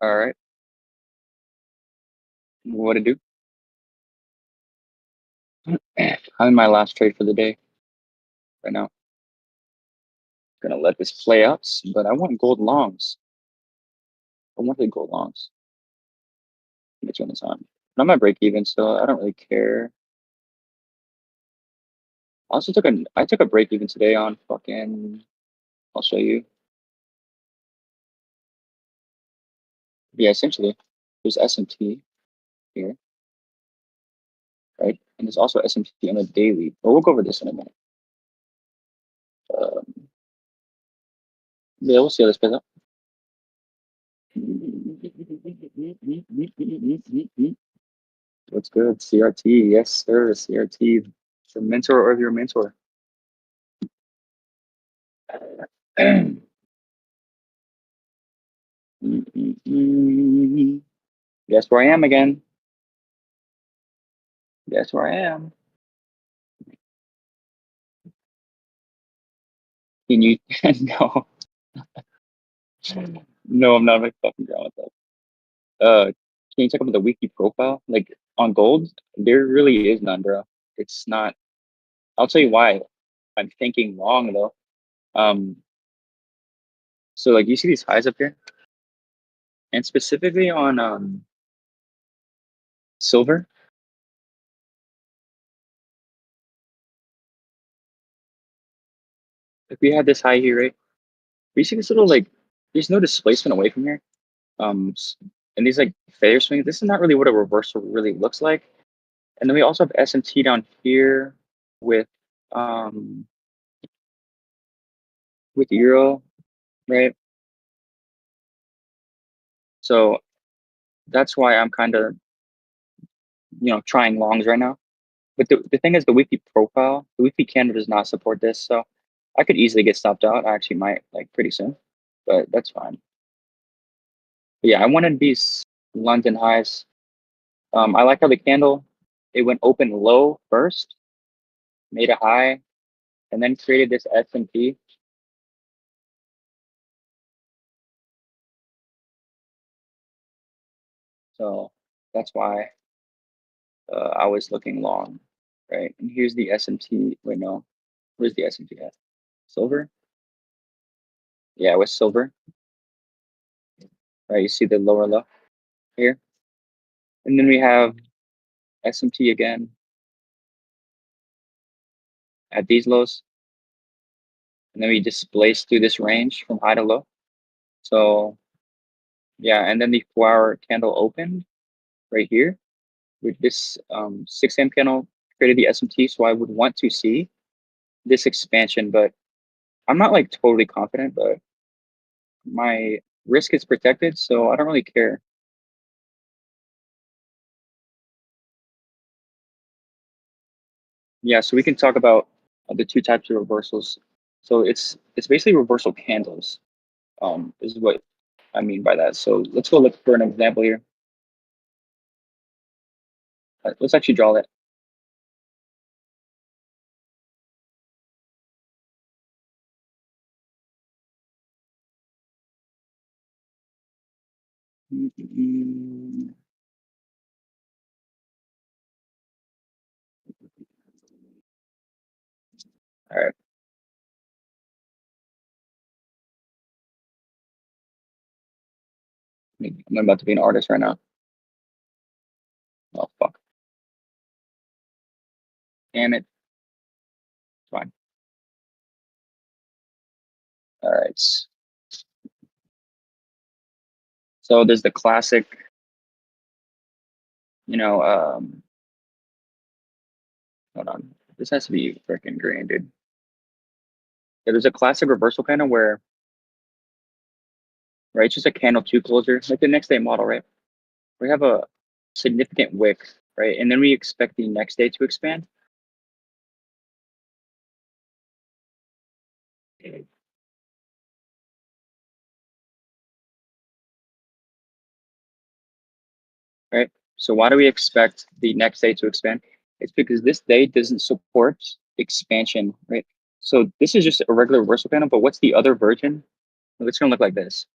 All right. What to do? I'm in my last trade for the day right now. Gonna let this play out, but I want gold longs. I wanted gold longs. Get you on this on. I'm at break even, so I don't really care. I also took a break even today on fucking. I'll show you. Yeah, essentially, there's SMT here, right? And there's also SMT on the daily. But we'll go over this in a minute. Um, yeah, we'll see how this plays out. What's good? CRT, yes, sir. CRT, the mentor of your mentor. Guess where I am again. Guess where I am. Can you? No, no, I'm not like fucking around with that. Can you check out the wiki profile? Like on gold, there really is none, bro. It's not. I'll tell you why. I'm thinking wrong though. Um, so like you see these highs up here, and specifically on silver, if we had this high here, right? We see this little like there's no displacement away from here. And these like failure swings, this is not really what a reversal really looks like. And then we also have SMT down here with um with Euro, right? So that's why I'm kind of trying longs right now. But the thing is the weekly profile, the weekly candle does not support this. So I could easily get stopped out. I actually might like pretty soon, but that's fine. But yeah, I wanted these London highs. I like how the candle it went open low first, made a high, and then created this S&P. So that's why I was looking long, right? And here's the S&P. Wait, no, where's the S&P at? Silver? Yeah, it was silver, right? You see the lower low here, and then we have S&P again at these lows, and then we displaced through this range from high to low. So yeah, and then the 4-hour candle opened right here with this 6 a.m. candle created the S&P. So I would want to see this expansion, but I'm not like totally confident, but my risk is protected, so I don't really care. Yeah, so we can talk about the two types of reversals. So it's basically reversal candles, is what I mean by that. So let's go look for an example here. Let's actually draw that. All right, I'm about to be an artist right now. Oh fuck, damn it. Fine. All right. So there's the classic, you know, hold on. This has to be freaking green, dude. Yeah, there's a classic reversal kind of where, right, it's just a candle two closer, like the next day model, right? We have a significant wick, right? And then we expect the next day to expand. Right? So why do we expect the next day to expand? It's because this day doesn't support expansion, right? So this is just a regular reversal panel, but what's the other version? Well, it's gonna look like this.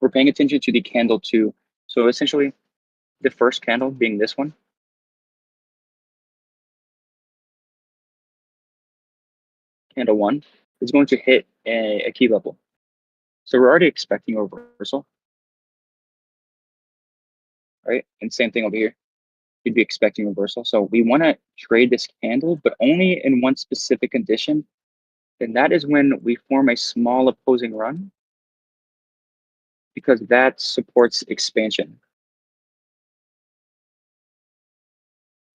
we're paying attention to the candle 2. So essentially, the first candle being this one, candle 1, is going to hit a key level. So we're already expecting a reversal, right? And same thing over here. You'd be expecting a reversal. So we want to trade this candle, but only in one specific condition. And that is when we form a small opposing run, because that supports expansion,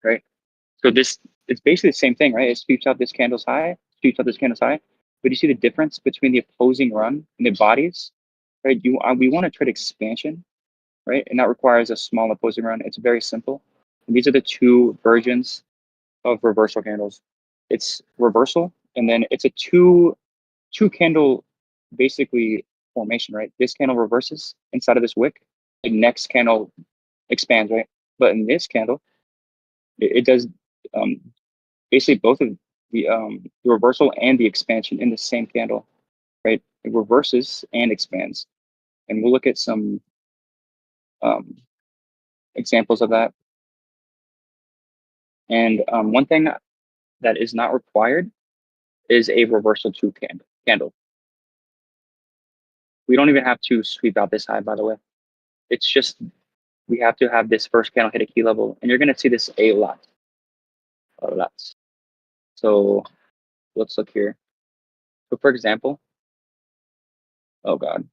right? So this, it's basically the same thing, right? It sweeps out this candle's high, sweeps out this candle's high. But you see the difference between the opposing run and the bodies, right? We want to trade expansion, right? And that requires a small opposing run. It's very simple. And these are the two versions of reversal candles. It's reversal, and then it's a two candle basically formation, right? This candle reverses inside of this wick. The next candle expands, right? But in this candle, it does um, basically both of the reversal and the expansion in the same candle, right? It reverses and expands. And we'll look at some um, examples of that. And one thing that is not required is a reversal 2 candle. We don't even have to sweep out this high, by the way. It's just we have to have this first candle hit a key level, and you're going to see this a lot. So let's look here. So for example, oh God,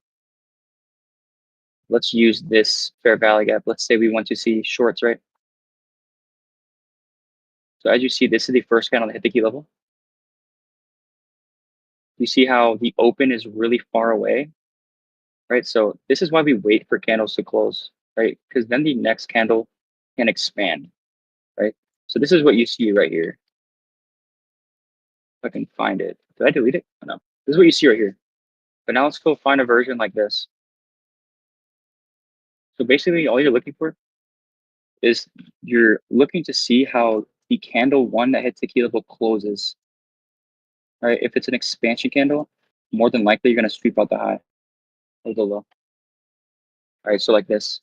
let's use this fair value gap. Let's say we want to see shorts, right? So as you see, this is the first candle to hit the key level. You see how the open is really far away, right? So this is why we wait for candles to close, right? Because then the next candle can expand, right? So this is what you see right here. If I can find it. Did I delete it? Oh, no. This is what you see right here. But now let's go find a version like this. So basically all you're looking for is you're looking to see how the candle 1 that hits the key level closes, right? If it's an expansion candle, more than likely you're going to sweep out the high or the low. All right, so like this.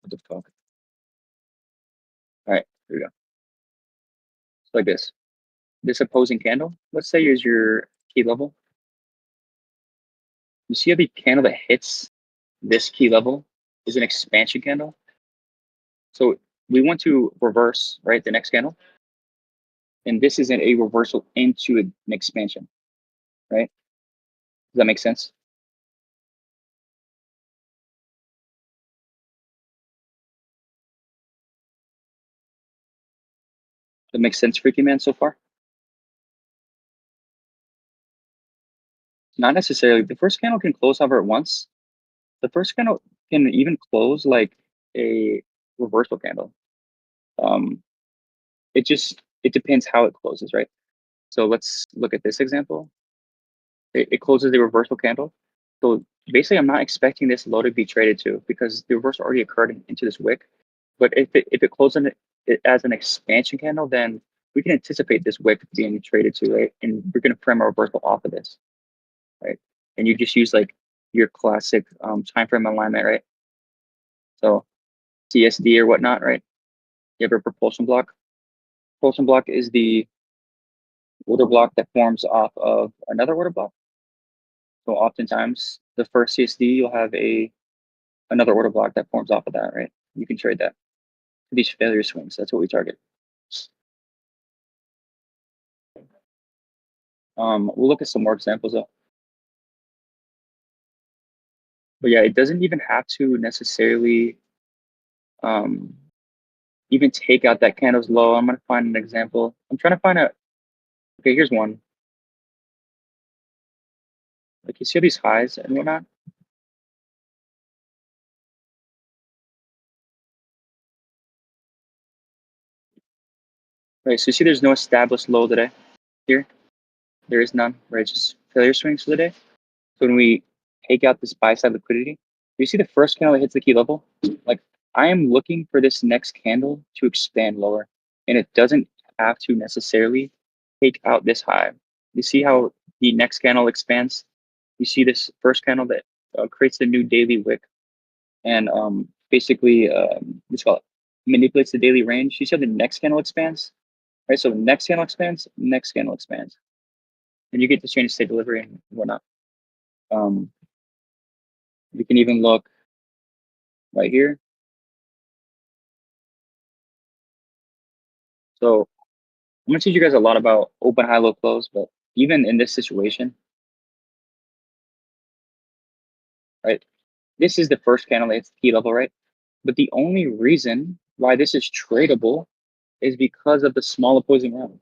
What the fuck? All right, here we go. So like this. This opposing candle, let's say is your key level. You see how the candle that hits this key level is an expansion candle? So we want to reverse, right, the next candle. And this isn't a reversal into an expansion, right? Does that make sense? That makes sense for you, man, so far? Not necessarily. The first candle can close however it wants. The first candle can even close like a reversal candle. Um, it depends how it closes, right? So let's look at this example. It closes the reversal candle. So basically, I'm not expecting this low to be traded to because the reversal already occurred into this wick. But if it closes it as an expansion candle, then we can anticipate this wick being traded to, right? And we're going to frame a reversal off of this, right? And you just use like your classic time frame alignment, right? So CSD or whatnot, right? You have a propulsion block. Propulsion block is the order block that forms off of another order block. So oftentimes the first CSD, you'll have another order block that forms off of that, right? You can trade that. These failure swings, that's what we target. We'll look at some more examples though. But yeah, it doesn't even have to necessarily um, even take out that candle's low. I'm gonna find an example. I'm trying to find a, okay, here's one. Like you see these highs and whatnot? Right, so you see there's no established low today here. There is none, right? It's just failure swings for the day. So when we take out this buy side liquidity, you see the first candle that hits the key level? Like I am looking for this next candle to expand lower, and it doesn't have to necessarily take out this high. You see how The next candle expands. You see this first candle that creates the new daily wick and basically what's it called manipulates the daily range. You see how the next candle expands, right? So next candle expands, next candle expands, and you get to change state delivery and whatnot. Um, you can even look right here. So I'm gonna teach you guys a lot about open, high, low, close, but even in this situation, right? This is the first candle, it's key level, right? But the only reason why this is tradable is because of the small opposing round.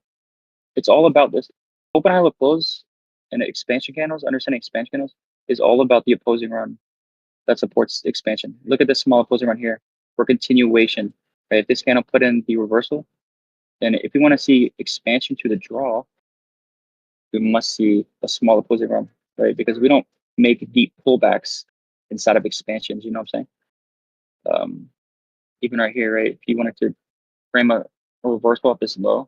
It's all about this. Open, high, low, close, and expansion candles, understanding expansion candles, is all about the opposing run that supports expansion. Look at this small opposing run here for continuation, right? If this candle put in the reversal, then if we want to see expansion to the draw, we must see a small opposing run, right? Because we don't make deep pullbacks inside of expansions, you know what I'm saying? Even right here, right? If you wanted to frame a reversal of this low,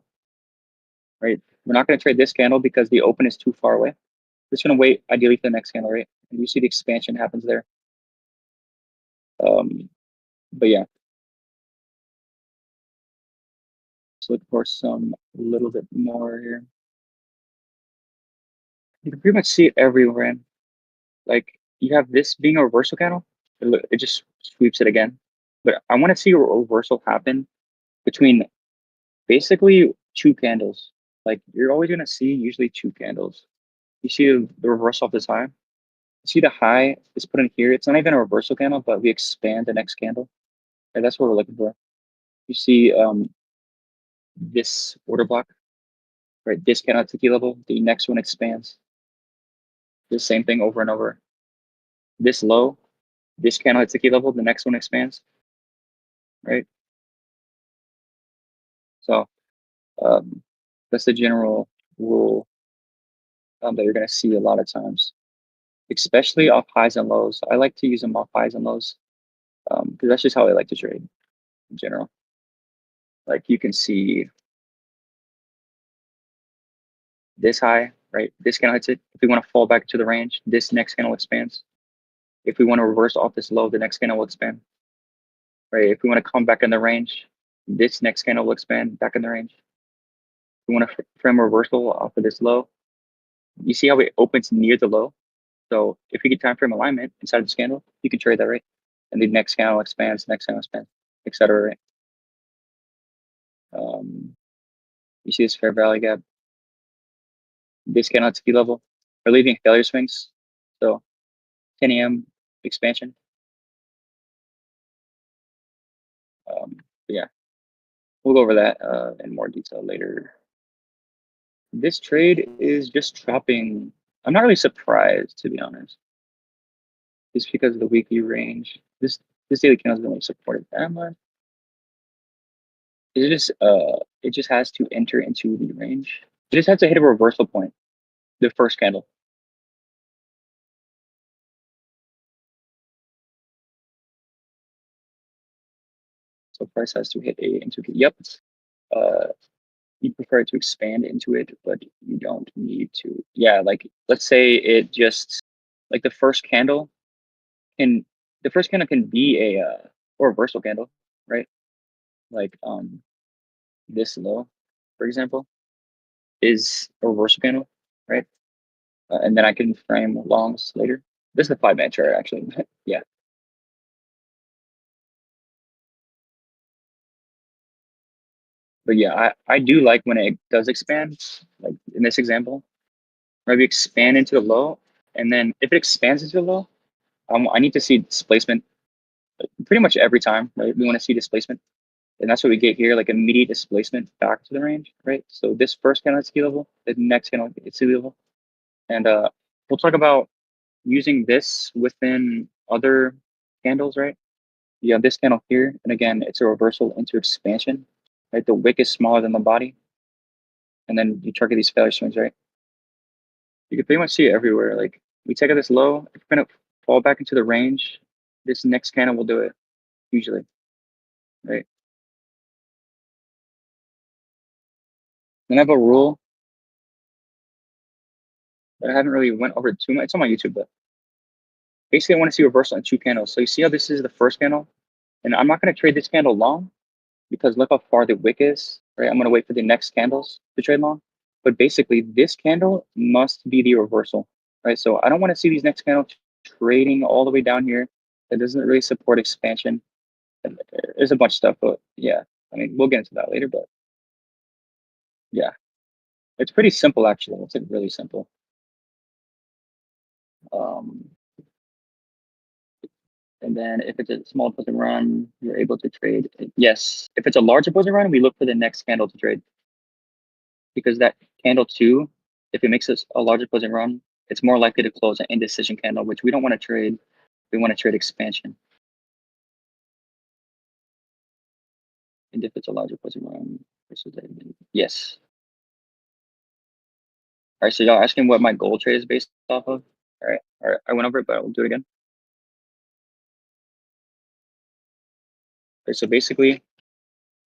right? We're not going to trade this candle because the open is too far away. We're just going to wait ideally for the next candle, right? And you see the expansion happens there. But yeah, let's look for some a little bit more here. You can pretty much see it everywhere. In. Like you have this being a reversal candle, it just sweeps it again. But I want to see a reversal happen between basically two candles. Like you're always going to see usually two candles. You see the reversal of this high. See the high is put in here. It's not even a reversal candle, but we expand the next candle. And that's what we're looking for. You see this order block, right? This candle at the key level. The next one expands. The same thing over and over. This low, this candle hits the key level. The next one expands, right? So that's the general rule that you're going to see a lot of times, especially off highs and lows. I like to use them off highs and lows because that's just how I like to trade in general. Like you can see this high, right? This candle hits it. If we want to fall back to the range, this next candle expands. If we want to reverse off this low, the next candle will expand, right? If we want to come back in the range, this next candle will expand back in the range. If we want to frame a reversal off of this low, you see how it opens near the low? So if we get time frame alignment inside this candle, you can trade that, right? And the next candle expands, next candle expands, etc. Right? You see this fair value gap, this candle at key level. We're leaving failure swings. So 10 a.m. expansion. Yeah, we'll go over that in more detail later. This trade is just dropping. I'm not really surprised, to be honest, just because of the weekly range. This daily candle doesn't really support it that much. It just has to enter into the range. It just has to hit a reversal point, the first candle. So price has to hit a into the yep. Uh, you prefer to expand into it, but you don't need to. Yeah, like let's say it just like can the first candle can be a or reversal candle, right? Like this low, for example, is a reversal candle, right? And then I can frame longs later. This is the 5-minute chart actually. Yeah. But yeah, I do like when it does expand, like in this example, maybe expand into the low, and then if it expands into the low, I need to see displacement pretty much every time, right? We want to see displacement, and that's what we get here, like immediate displacement back to the range, right? So this first candle at ski level, the next candle at ski level, and we'll talk about using this within other candles, right? You have this candle here, and again, it's a reversal into expansion, right? The wick is smaller than the body, and then you target these failure swings, right? You can pretty much see it everywhere. Like we take out this low, if we're gonna fall back into the range, this next candle will do it usually, right? Then I have a rule. but I haven't really went over it too much. It's on my YouTube, but basically I want to see reversal in 2 candles. So you see how this is the first candle? And I'm not going to trade this candle long because look how far the wick is, right? I'm going to wait for the next candles to trade long. But basically this candle must be the reversal, right? So I don't want to see these next candles trading all the way down here. That doesn't really support expansion. And there's a bunch of stuff, but yeah, I mean, we'll get into that later, but yeah, it's pretty simple actually. It's like really simple. Um, and then if it's a small opposing run, you're able to trade. Yes, if it's a large opposing run, we look for the next candle to trade because that candle too, if it makes us a large opposing run, it's more likely to close an indecision candle, which we don't want to trade. We want to trade expansion. And if it's a large opposing run versus yes. All right, so y'all asking what my goal trade is based off of. All right, I went over it, but I'll do it again. Okay, so basically,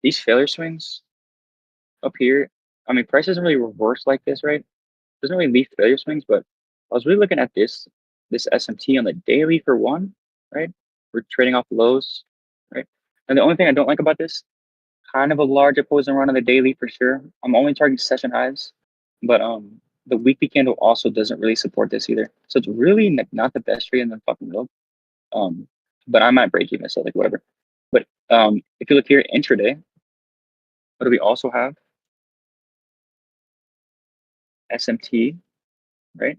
these failure swings up here, I mean, price doesn't really reverse like this, right? Doesn't really leave failure swings, but I was really looking at this SMT on the daily for one, right? We're trading off lows, right? And the only thing I don't like about this, kind of a large opposing run on the daily for sure. I'm only targeting session highs, but the weekly candle also doesn't really support this either. So it's really not the best trade in the fucking world. Um, but I might break even, so like whatever. But if you look here intraday, what do we also have? SMT, right?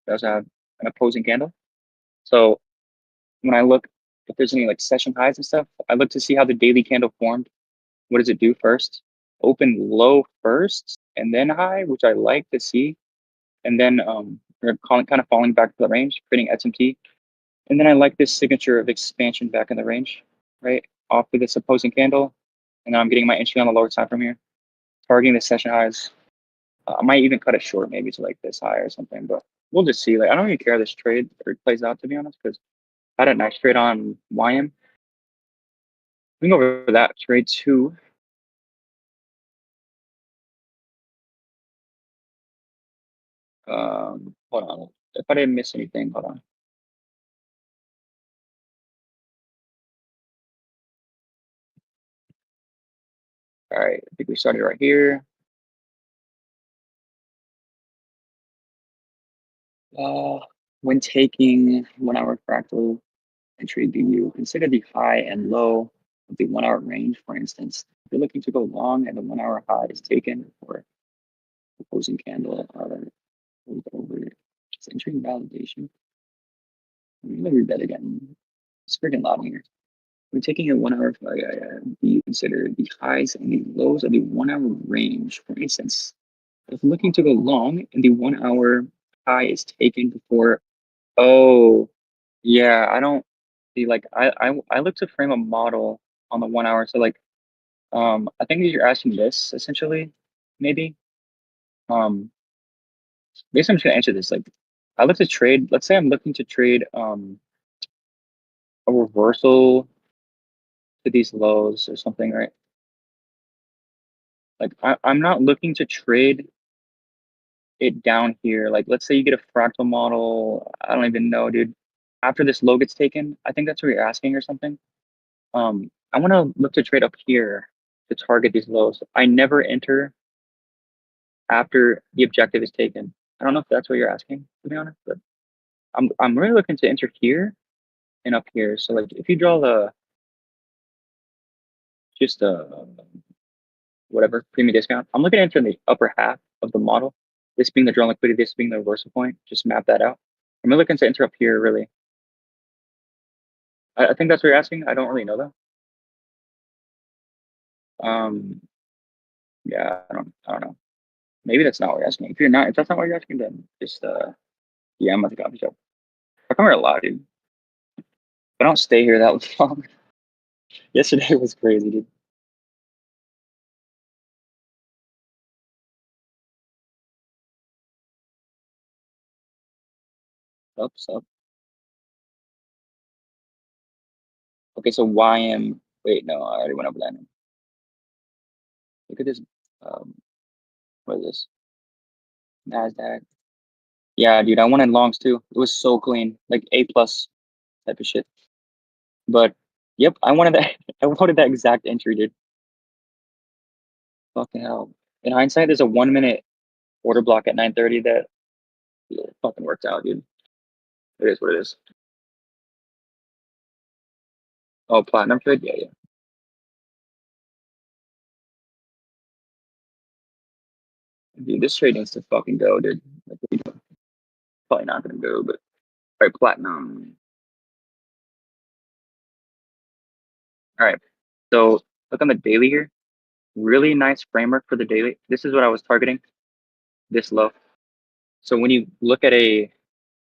We also have an opposing candle. So when I look if there's any like session highs and stuff, I look to see how the daily candle formed. What does it do first? Open low first and then high, which I like to see. And then we're kind of falling back to the range, creating SMT. And then I like this signature of expansion back in the range, right? Off of this opposing candle. And then I'm getting my entry on the lower side from here, targeting the session highs. I might even cut it short, maybe to like this high or something, but we'll just see. Like, I don't even care how this trade plays out, to be honest, because I had a nice trade on YM. We can go over that trade too. Hold on. If I didn't miss anything, hold on. All right, I think we started right here. When taking 1 hour fractal entry, do you consider the high and low of the 1 hour range? For instance, if you're looking to go long and the 1 hour high is taken for opposing candle over it's entering validation. Let me read that again. It's freaking loud in here. When taking a 1 hour, do you consider the highs and the lows of the 1 hour range? For instance, if looking to go long and the 1 hour high is taken before, oh, yeah, I don't see like I look to frame a model on the 1 hour. So like I think that you're asking this essentially, maybe. Um Basically I'm just gonna answer this. Like I look to trade, let's say I'm looking to trade a reversal to these lows or something, right? Like I'm not looking to trade it down here. Like let's say you get a fractal model, I don't even know, dude. After this low gets taken, I think that's what you're asking or something. I want to look to trade up here to target these lows. I never enter after the objective is taken. I don't know if that's what you're asking, to be honest, but I'm really looking to enter here and up here. So like if you draw the just whatever premium discount, I'm looking to enter in the upper half of the model. This being the drawn liquidity, this being the reversal point. Just map that out. I'm really looking to enter up here really. I think that's what you're asking. I don't really know that. Yeah, I don't know. Maybe that's not what you're asking. If that's not what you're asking, then just yeah, I'm at the coffee shop. I come here a lot, dude. I don't stay here that long. Yesterday was crazy, dude. Up. Okay, so YM. Wait, no, I already went over that. Look at this. Um, what is this? Nasdaq. Yeah, dude, I wanted longs too. It was so clean, like A plus type of shit. But yep, I wanted that. I wanted that exact entry, dude. Fucking hell. In hindsight, there's a 1 minute order block at 9:30 that fucking worked out, dude. It is what it is. Oh, platinum trade? Yeah, yeah. Dude, this trade needs to fucking go, dude. Like, what are you doing? Probably not gonna go, but all right, platinum. All right. So look on the daily here. Really nice framework for the daily. This is what I was targeting, this low. So when you look at a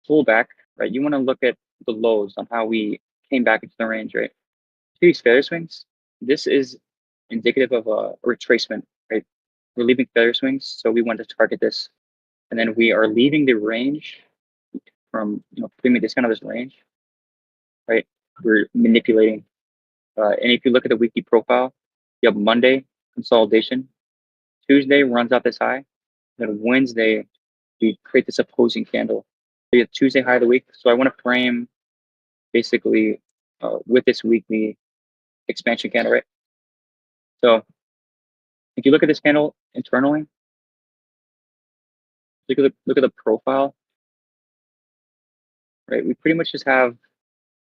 pullback, right, you want to look at the lows on how we came back into the range, right? These failure swings, this is indicative of a retracement, right? We're leaving failure swings, so we want to target this. And then we are leaving the range from, premium discount of this range, right? We're manipulating. And if you look at the weekly profile, you have Monday, consolidation. Tuesday runs out this high. Then Wednesday, we create this opposing candle. So you have Tuesday high of the week. So I want to frame basically with this weekly expansion candle, right? So if you look at this candle internally, look at the profile, right? We pretty much just have,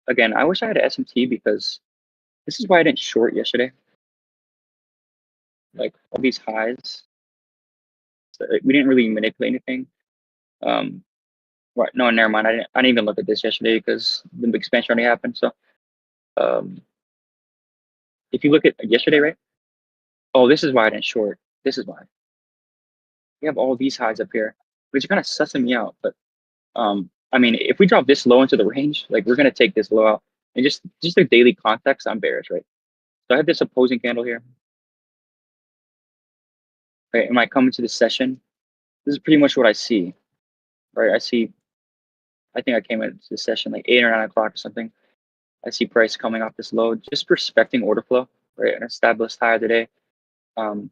again, I wish I had an SMT because this is why I didn't short yesterday. Like all these highs, so we didn't really manipulate anything. Right? No, never mind. I didn't even look at this yesterday because the expansion already happened. So um, if you look at yesterday, right? Oh, this is why I didn't short. This is why we have all these highs up here, which are kind of sussing me out. But I mean, if we drop this low into the range, like we're gonna take this low out. And just the daily context, I'm bearish, right? So I have this opposing candle here. Right? Am I coming to the session? This is pretty much what I see. Right? I think I came into the session like 8 or 9 o'clock or something. I see price coming off this low, just respecting order flow, right? An established high of the day. Um,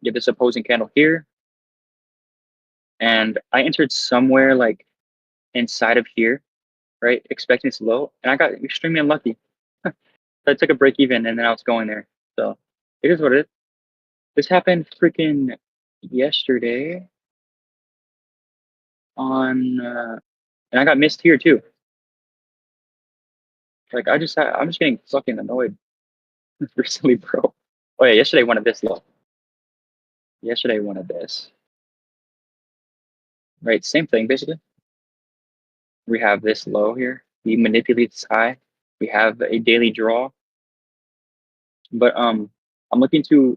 you have this opposing candle here. And I entered somewhere like inside of here, right? Expecting it's low. And I got extremely unlucky. So I took a break even and then I was going there. So it is what it is. This happened freaking yesterday on, and I got missed here too. Like I'm just getting fucking annoyed recently, bro. Oh yeah, yesterday one of this low. Yesterday one of this. Right, same thing basically. We have this low here. We manipulate this high. We have a daily draw. But I'm looking to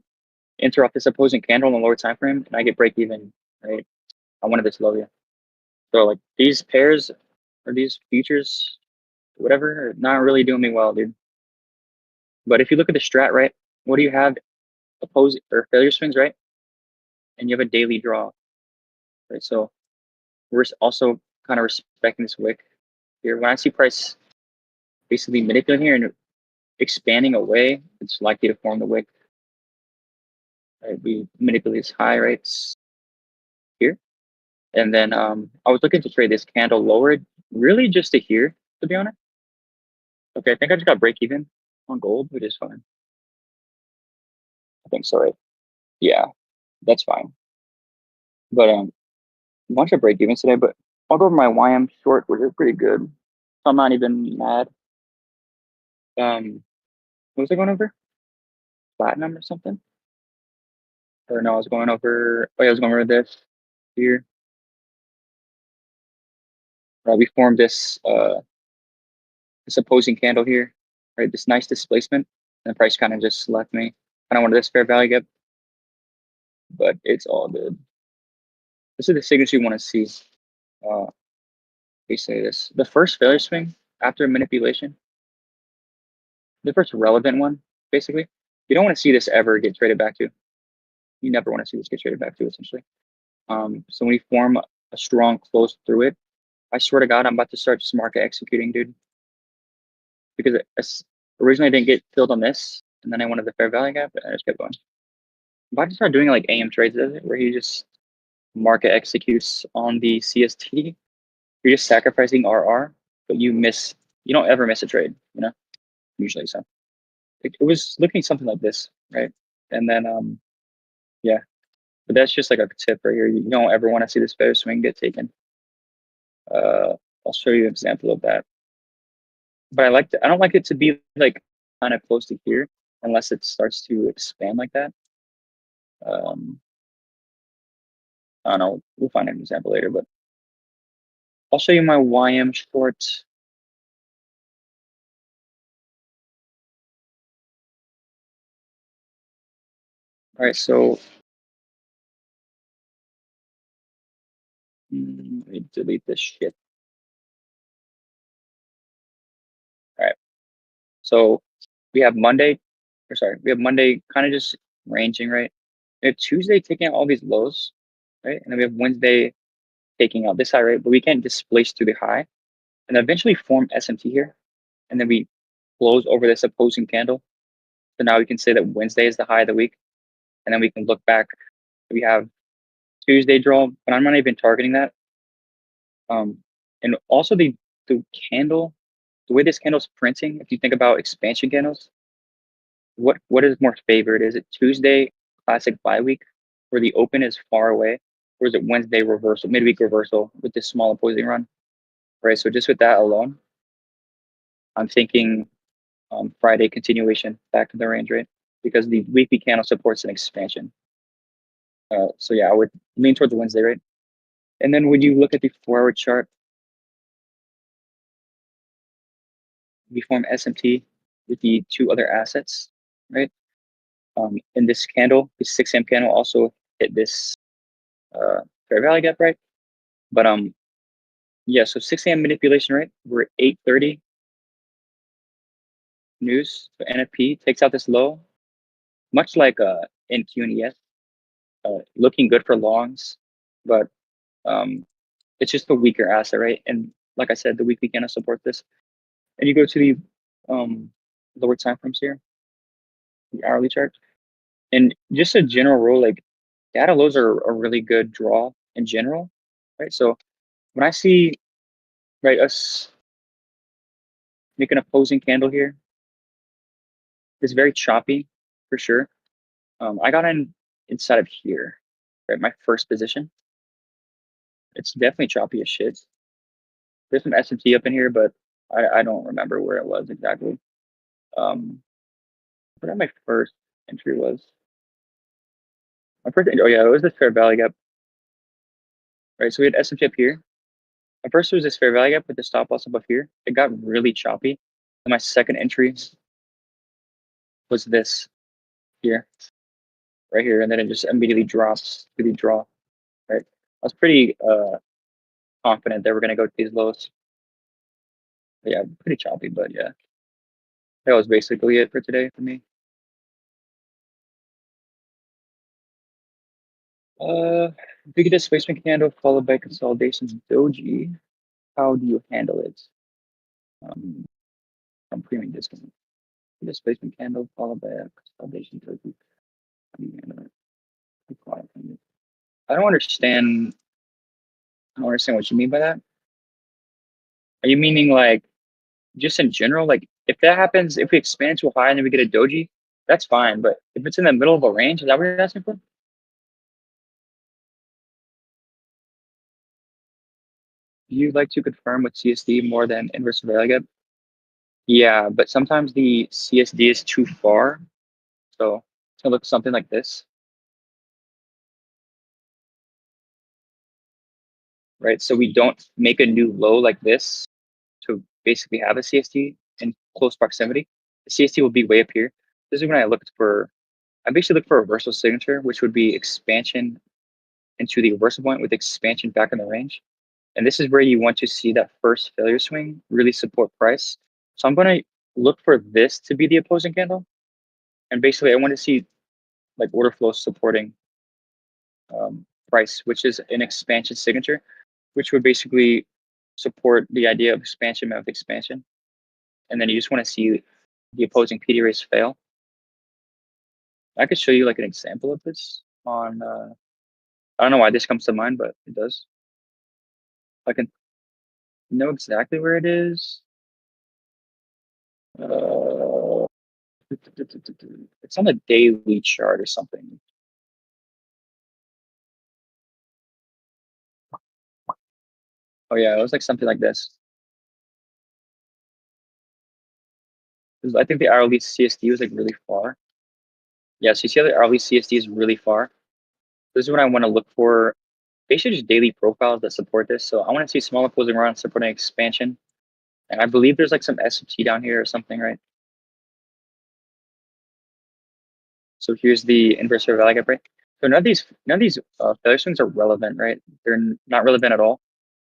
interrupt this opposing candle on the lower time frame, and I get break even. Right, I wanted this low here. So like these pairs or these futures, whatever, are not really doing me well, dude. But if you look at the strat, right, what do you have? Opposing or failure swings, right? And you have a daily draw, right? So we're also kind of respecting this wick here. When I see price basically manipulating here and expanding away, it's likely to form the wick. Right? We manipulate this high rates here. And then I was looking to trade this candle lower, really just to here, to be honest. Okay, I think I just got break even on gold, which is fine. I think so, right? Yeah, that's fine. But a bunch of break evens today, but I'll go over my YM short, which is pretty good. So I'm not even mad. What was I going over? Platinum or something? Or no, I was going over, oh yeah, I was going over this here. We formed this opposing candle here, right? This nice displacement. And the price kind of just left me. I don't want this fair value gap, but it's all good. This is the signature you want to see. They say this. The first failure swing after manipulation, the first relevant one, basically. You don't want to see this ever get traded back to. You never want to see this get traded back to, essentially. So when you form a strong close through it, I swear to God, I'm about to start just market executing, dude. Because originally I didn't get filled on this, and then I wanted the fair value gap, and I just kept going. I'm about to start doing like AM trades, where you just market executes on the CST, you're just sacrificing RR, but you don't ever miss a trade, usually. So it was looking something like this, right? And then, yeah, but that's just like a tip right here. You don't ever want to see this bear swing get taken. I'll show you an example of that. But I don't like it to be like kind of close to here unless it starts to expand like that. Um, I don't know. We'll find an example later, but I'll show you my YM short. All right, so let me delete this shit. All right, so we have Monday, we have Monday kind of just ranging, right? We have Tuesday taking out all these lows, right? And then we have Wednesday taking out this high, right? But we can't displace through the high and eventually form SMT here. And then we close over this opposing candle. So now we can say that Wednesday is the high of the week. And then we can look back. We have Tuesday draw, but I'm not even targeting that. And also the candle, the way this candle's printing, if you think about expansion candles, what is more favored? Is it Tuesday classic buy week where the open is far away? Or is it Wednesday reversal, midweek reversal with this small opposing run? Right. So just with that alone, I'm thinking Friday continuation back to the range, right? Because the weekly candle supports an expansion. So yeah, I would lean toward the Wednesday, right? And then when you look at the 4-hour chart, we form SMT with the two other assets, right? In this candle, the 6 a.m. candle also hit this fair value gap, right? But yeah, so 6 a.m. manipulation, right? We're at 8:30 news. So NFP takes out this low, much like NQ and ES, looking good for longs, but it's just a weaker asset, right? And like I said, the weekly candle support this. And you go to the lower time frames here, the hourly chart, and just a general rule, like data lows are a really good draw in general, right? So when I see us make an opposing candle here, it's very choppy for sure. I got in inside of here, right? My first position. It's definitely choppy as shit. There's some S&T up in here, but I don't remember where it was exactly. What my first entry was. Oh yeah, it was the fair value gap. Right, so we had S&P up here. My first was this fair value gap with the stop loss above here. It got really choppy. And my second entry was this here, right here, and then it just immediately drops to the draw. Right, I was pretty confident that we're gonna go to these lows. But yeah, pretty choppy, but yeah, that was basically it for today for me. Big displacement candle followed by consolidation doji. How do you handle it? From premium discount. Displacement candle followed by a consolidation doji. How do you handle it? I don't understand. I don't understand what you mean by that. Are you meaning like just in general? Like if that happens, if we expand to a high and then we get a doji, that's fine. But if it's in the middle of a range, is that what you're asking for? Do you like to confirm with CSD more than inverse value gap? Yeah, but sometimes the CSD is too far. So it's gonna look something like this, right? So we don't make a new low like this to basically have a CSD in close proximity. The CSD will be way up here. This is when I basically look for a reversal signature, which would be expansion into the reversal point with expansion back in the range. And this is where you want to see that first failure swing really support price. So I'm going to look for this to be the opposing candle. And basically, I want to see like order flow supporting price, which is an expansion signature, which would basically support the idea of expansion met with expansion. And then you just want to see the opposing PD raise fail. I could show you like an example of this on I don't know why this comes to mind, but it does. I can know exactly where it is. Uh, it's on a daily chart or something. Oh yeah, it was like something like this. 'Cause I think the hourly CSD was like really far. Yeah, so you see how the hourly CSD is really far. This is what I want to look for. Basically, just daily profiles that support this. So I want to see small opposing runs supporting expansion. And I believe there's like some SMT down here or something, right? So here's the inverse value gap, right? So none of these failure swings are relevant, right? They're not relevant at all,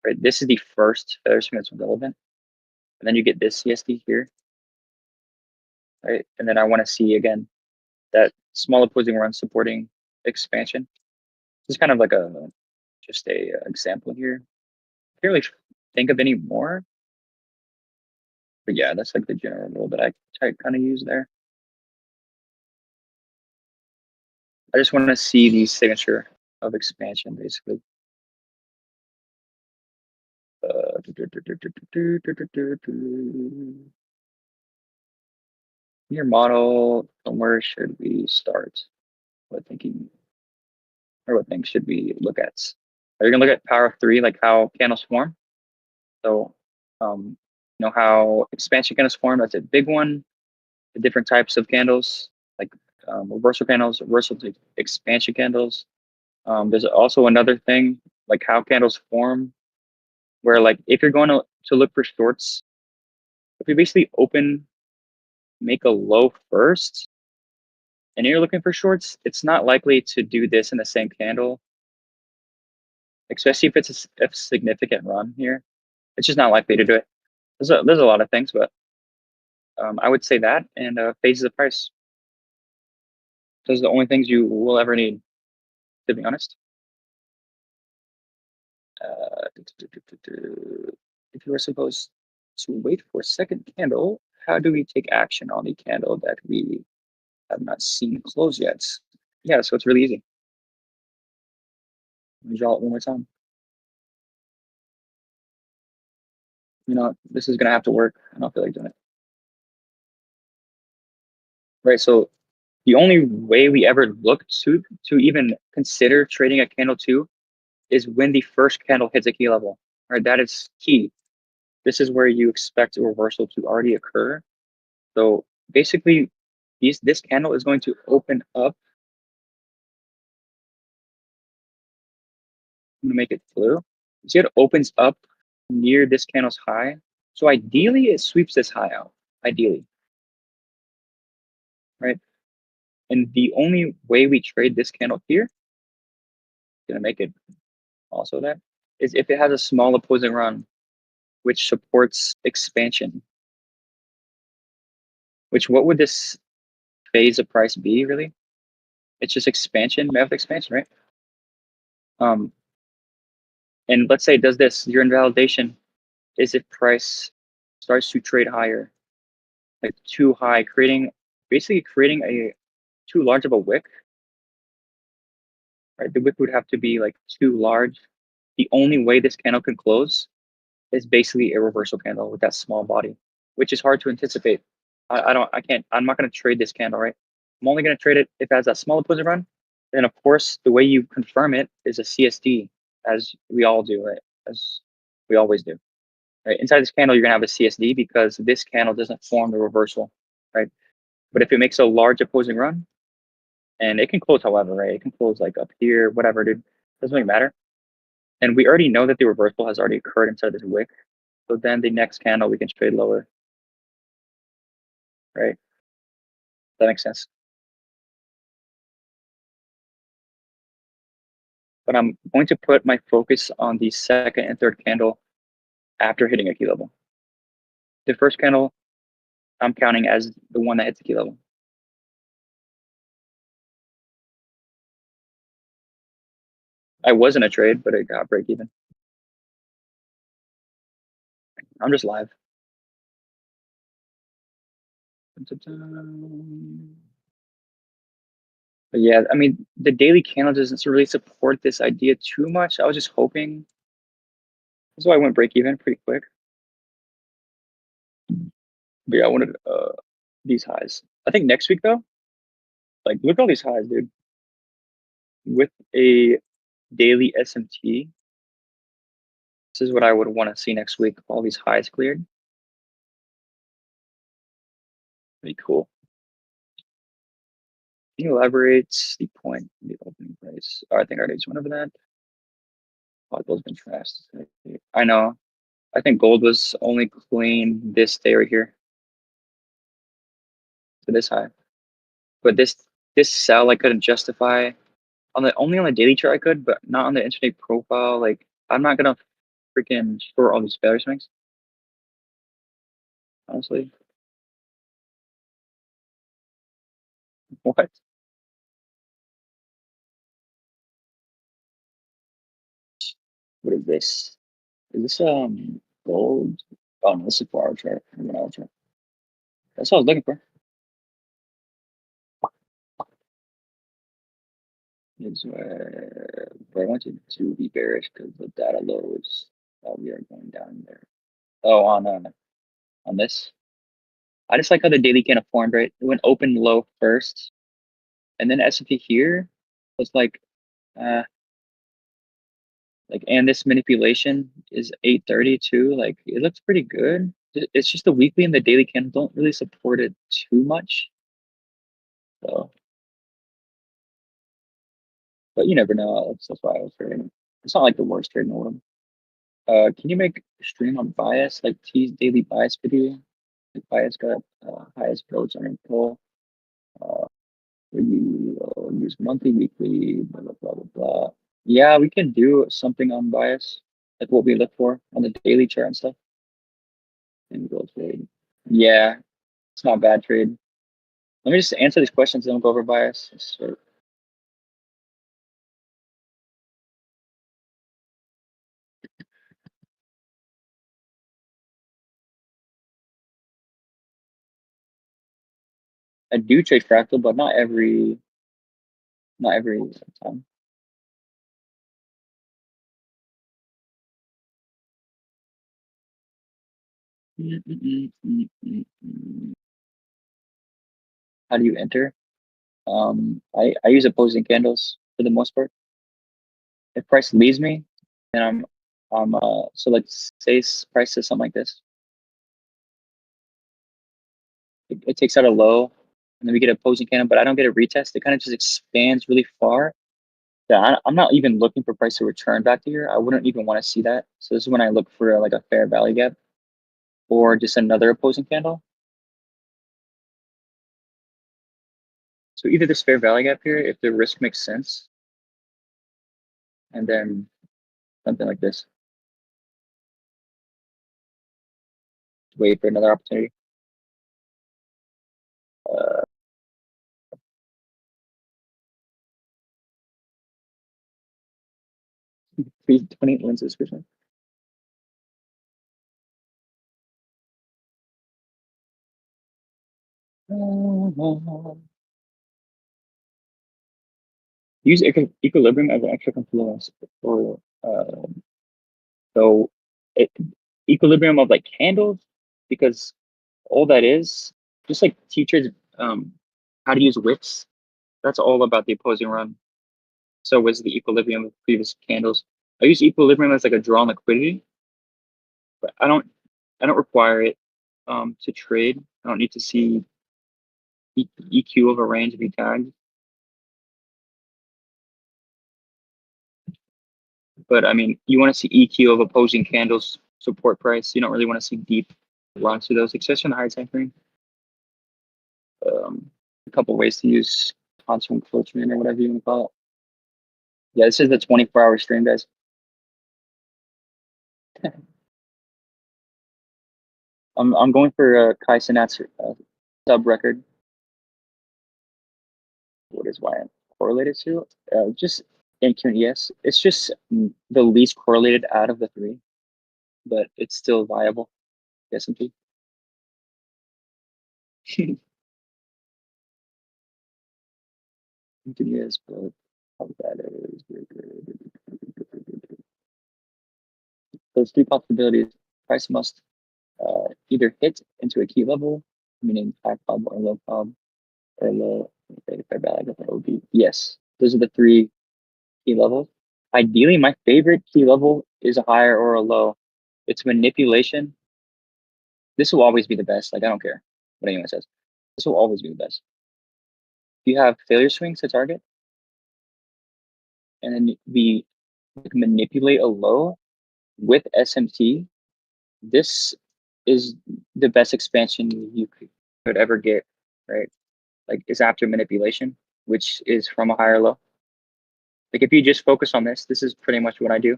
right? This is the first failure swing that's relevant. And then you get this CSD here, right? And then I want to see again that small opposing run supporting expansion. This is kind of like just a example here. I can't really think of any more, but yeah, that's like the general rule that I kind of use there. I just want to see the signature of expansion, basically. Your model, from where should we start? What thinking or what things should we look at? Are you gonna look at power of three, like how candles form? So, how expansion candles form. That's a big one. The different types of candles, like reversal candles, reversal to expansion candles. There's also another thing, like how candles form, where like if you're going to look for shorts, if you basically make a low first, and you're looking for shorts, it's not likely to do this in the same candle, especially if it's a significant run here. It's just not likely to do it. There's a lot of things, but I would say that and phases of price. Those are the only things you will ever need, to be honest. Uh, if you were supposed to wait for a second candle, how do we take action on the candle that we have not seen close yet? Yeah, so it's really easy. Let me draw it one more time. This is gonna have to work. I don't feel like doing it. Right. So the only way we ever look to even consider trading a candle two is when the first candle hits a key level. Right. That is key. This is where you expect a reversal to already occur. So basically, this candle is going to open up. I'm gonna make it blue. See, it opens up near this candle's high. So ideally, it sweeps this high out. Ideally, right? And the only way we trade this candle here, gonna make it also that, is if it has a small opposing run, which supports expansion. Which what would this phase of price be really? It's just expansion, math expansion, right? Um, and let's say it does this, your invalidation is if price starts to trade higher, like too high, basically creating a too large of a wick, right? The wick would have to be like too large. The only way this candle can close is basically a reversal candle with that small body, which is hard to anticipate. I'm not going to trade this candle, right? I'm only going to trade it if it has that small opposite run. And of course, the way you confirm it is a CSD, as we all do, right? As we always do, right? Inside this candle, you're going to have a CSD because this candle doesn't form the reversal, right? But if it makes a large opposing run, and it can close however, right? It can close like up here, whatever, dude. Doesn't really matter. And we already know that the reversal has already occurred inside this wick. So then the next candle we can trade lower, right? That makes sense. But I'm going to put my focus on the second and third candle after hitting a key level. The first candle I'm counting as the one that hits the key level. I was in a trade, but it got break even. I'm just live. But yeah, I mean, the daily candle doesn't really support this idea too much. I was just hoping. That's why I went break even pretty quick. But yeah, I wanted these highs. I think next week though, like look at all these highs, dude. With a daily SMT, this is what I would want to see next week. All these highs cleared. Pretty cool. Can you elaborate the point, the opening price? Oh, I think I already just went over that. Oh, gold's been trashed. I know. I think gold was only clean this day right here to this high. But this sell I couldn't justify on the only on the daily chart I could, but not on the intraday profile. Like I'm not gonna freaking store all these failure swings, honestly. What? What is this? Is this gold? Oh no, this is 4 hour chart. I'm an hour chart. That's what I was looking for. Is where but I wanted to be bearish because the data lows. We are going down there. Oh, on this. I just like how the daily candle formed, right? It went open low first, and then S&P here was uh, and this manipulation is 830 too. Like, it looks pretty good. It's just the weekly and the daily candle don't really support it too much. So, but you never know. That's why I was trading. It's not like the worst trade in the world. Can you make a stream on bias, like T's daily bias video? Like bias got highest approach on pull. Uh, where you use monthly, weekly, blah, blah, blah, blah, blah. Yeah, we can do something on bias, like what we look for on the daily chart and stuff. And go trade. Yeah, it's not a bad trade. Let me just answer these questions and then we'll go over bias. So, I do trade fractal, but not every time. How do you enter? I use opposing candles for the most part. If price leaves me, then I'm so let's say price says something like this. It takes out a low, and then we get an opposing candle, but I don't get a retest. It kind of just expands really far. Yeah, I'm not even looking for price to return back to here. I wouldn't even want to see that. So this is when I look for like a fair value gap or just another opposing candle. So either this fair value gap here, if the risk makes sense, and then something like this. Wait for another opportunity. Uh, Please 28 lenses for sure. Use equilibrium as an extra confluence for so it, equilibrium of like candles, because all that is just like teachers how to use wicks. That's all about the opposing run. So was the equilibrium of previous candles. I use equilibrium as like a draw on liquidity, but I don't require it to trade. I don't need to see EQ of a range to be tagged. But I mean, you want to see EQ of opposing candles support price. You don't really want to see deep runs to those, especially in the higher time frame. Um, a couple ways to use constant encroachment or whatever you want to call it. Yeah, this is the 24-hour stream, guys. I'm going for Kai Cenat's sub record. What is YM correlated to? Just NQNES. It's just the least correlated out of the three, but it's still viable. S&P. Yes, but how that is. Those three possibilities, price must either hit into a key level, meaning high prob or low prob, or low, if I bad, that would be yes. Those are the three key levels. Ideally, my favorite key level is a higher or a low. It's manipulation. This will always be the best. Like, I don't care what anyone says. This will always be the best. If you have failure swings to target, and then we manipulate a low with SMT, this is the best expansion you could ever get, right? Like, is after manipulation, which is from a higher low. Like, if you just focus on this is pretty much what I do.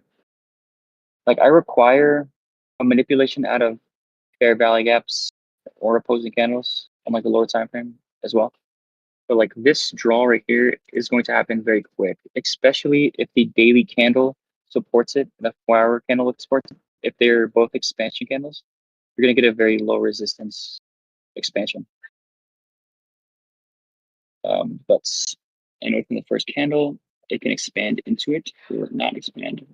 Like, I require a manipulation out of fair value gaps or opposing candles on like a lower time frame as well. But like this draw right here is going to happen very quick, especially if the daily candle supports it, the 4-hour candle supports it. If they're both expansion candles, you're gonna get a very low resistance expansion. But and within the first candle, it can expand into it or not expand.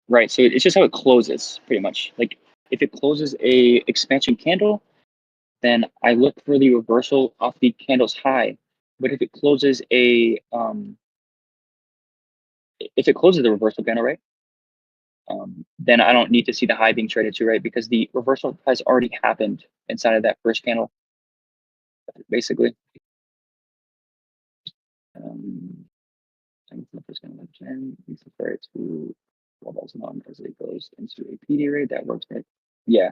Right. So it's just how it closes, pretty much. Like if it closes a expansion candle, then I look for the reversal off the candle's high. But if it closes the reversal candle, right, then I don't need to see the high being traded to, right, because the reversal has already happened inside of that first candle, basically. The first candle of 10, we compare it to what else known as it goes into a PD rate that works, right? Yeah.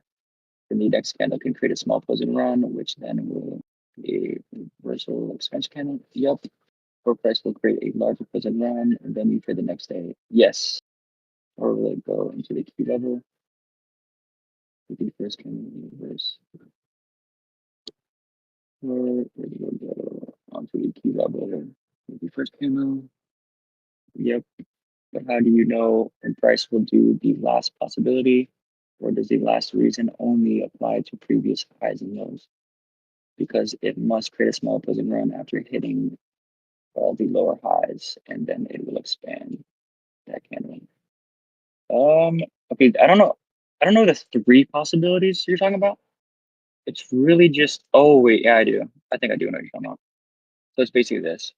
Then the next candle can create a small closing run, which then will be a reversal expansion candle. Yep. Or price will create a larger closing run, and then you trade the next day. Yes. Or will it go into the key level? The first candle reverse. Or will it go onto the key level? The first candle. Yep. But how do you know when price will do the last possibility? Or does the last reason only apply to previous highs and lows? Because it must create a small closing run after hitting all the lower highs, and then it will expand that candle. Okay, I don't know. I don't know the three possibilities you're talking about. It's really just, oh wait, yeah, I do. I think I do know what you're talking about. So it's basically this.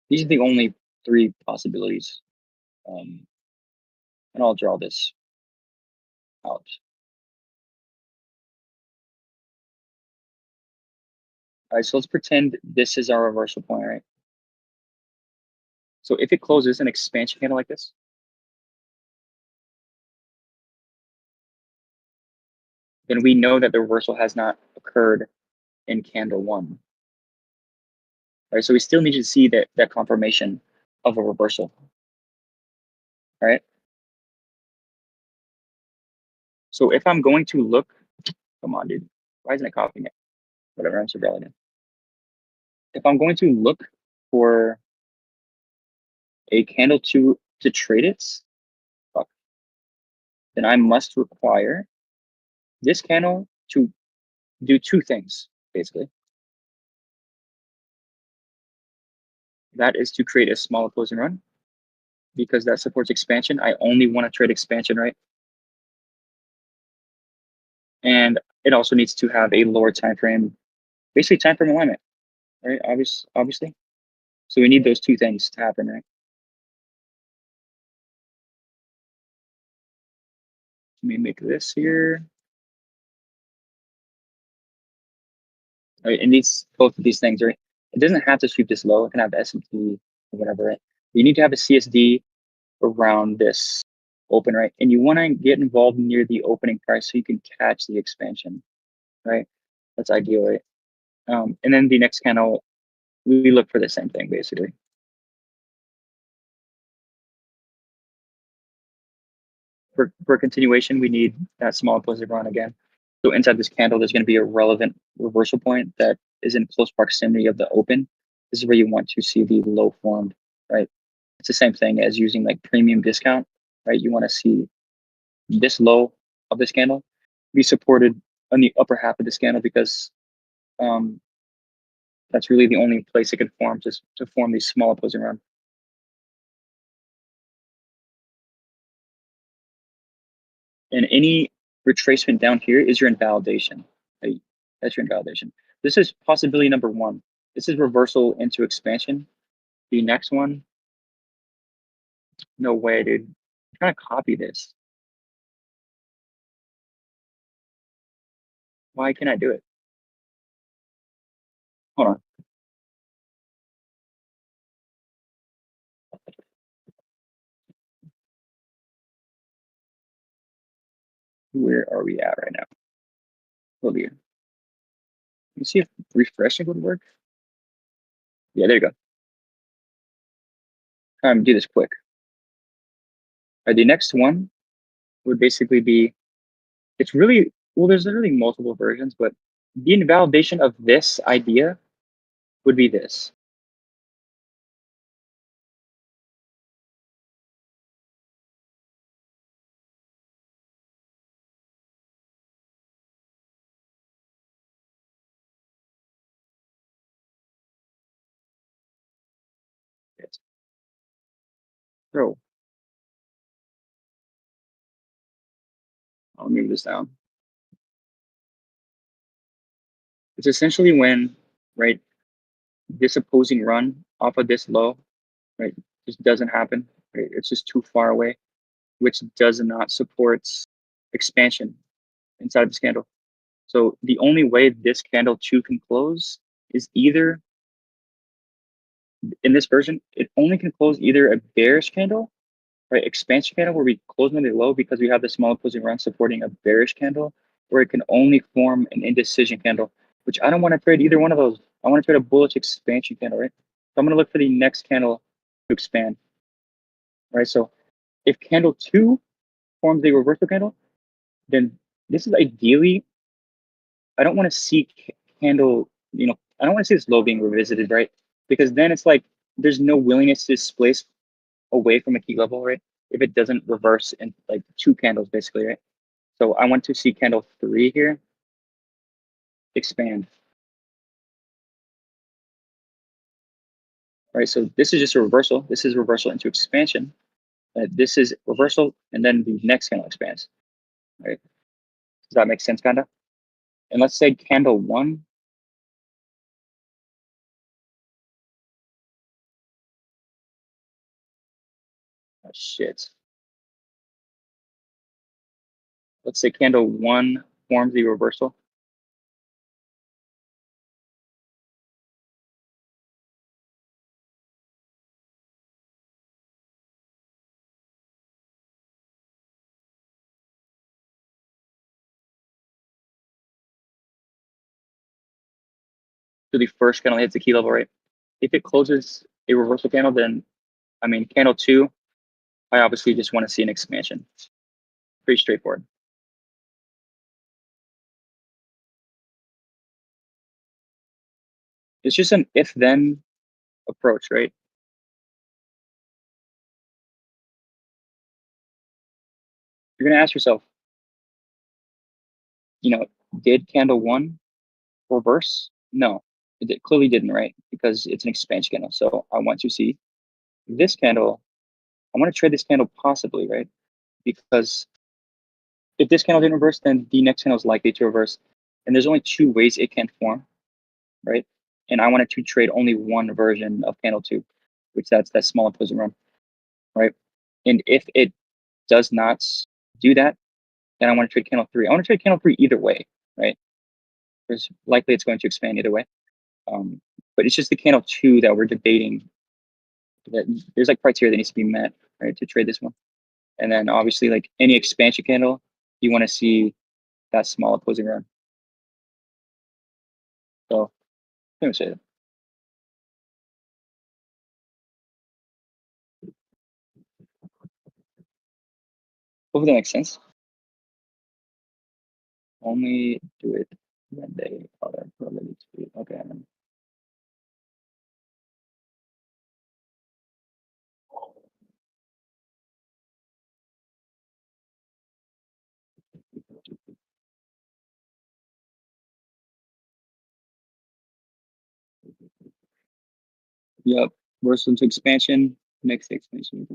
These are the only three possibilities. Um, and I'll draw this out. All right, so let's pretend this is our reversal point, right? So if it closes an expansion candle like this, then we know that the reversal has not occurred in candle one. Right, so we still need to see that confirmation of a reversal, right? So if I'm going to look, come on, dude, why isn't it copying it? Whatever, I'm surveilling it. If I'm going to look for a candle to trade it, fuck, then I must require this candle to do two things, basically. That is to create a small closing run because that supports expansion. I only want to trade expansion, right? And it also needs to have a lower time frame, basically time frame alignment, right? Obviously. So we need those two things to happen, right? Let me make this here. Right, it needs both of these things, right? It doesn't have to sweep this low. It can have S&P or whatever, right? You need to have a CSD around this open, right? And you want to get involved near the opening price so you can catch the expansion, right? That's ideal, right? And then the next candle, we look for the same thing, basically. For continuation, we need that small implicit run again. So inside this candle, there's going to be a relevant reversal point that is in close proximity of the open. This is where you want to see the low formed, right? It's the same thing as using like premium discount, right? You want to see this low of this candle be supported on the upper half of this candle because Um, that's really the only place it could form, just to form these small opposing run. And any retracement down here is your invalidation. Right? That's your invalidation. This is possibility number one. This is reversal into expansion. The next one, no way, dude. I'm trying to copy this. Why can't I do it? Hold on. Where are we at right now? Oh dear. Let me see if refreshing would work. Yeah, there you go. Do this quick. All right, the next one would basically be, it's really, well, there's really multiple versions, but the invalidation of this idea would be this. Yes. Bro, I'll move this down. It's essentially when, right, this opposing run off of this low, right, just doesn't happen. Right? It's just too far away, which does not support expansion inside this candle. So the only way this candle two can close is either, in this version, it only can close either a bearish candle, right, expansion candle where we close really low because we have the small opposing run supporting a bearish candle, or it can only form an indecision candle, which I don't want to trade either one of those. I want to trade a bullish expansion candle, right? So I'm going to look for the next candle to expand, right? So if candle two forms a reversal candle, then this is ideally, I don't want to see candle, I don't want to see this low being revisited, right? Because then it's like there's no willingness to displace away from a key level, right? If it doesn't reverse in like two candles, basically, right? So I want to see candle three here expand, right? So this is just a reversal. This is reversal into expansion. This is reversal, and then the next candle expands, right? Does that make sense, kind of? And let's say candle one. Oh, shit. Let's say candle one forms the reversal. So the first candle hits the key level, right? If it closes a reversal candle, then, I mean, candle two, I obviously just want to see an expansion. Pretty straightforward. It's just an if-then approach, right? You're going to ask yourself, you know, did candle one reverse? No, it clearly didn't, right? Because it's an expansion candle. So I want to see this candle. I want to trade this candle possibly, right? Because if this candle didn't reverse, then the next candle is likely to reverse. And there's only two ways it can form, right? And I wanted to trade only one version of candle two, which that's that small opposing run, right? And if it does not do that, then I want to trade candle three. I want to trade candle three either way, right? There's likely it's going to expand either way. But it's just the candle two that we're debating. That there's like criteria that needs to be met, right, to trade this one. And then obviously, like any expansion candle, you want to see that small opposing run. So let me say that. Hopefully that makes sense. Only do it when they are related to. Okay. Yep. Reversal into expansion. Next expansion.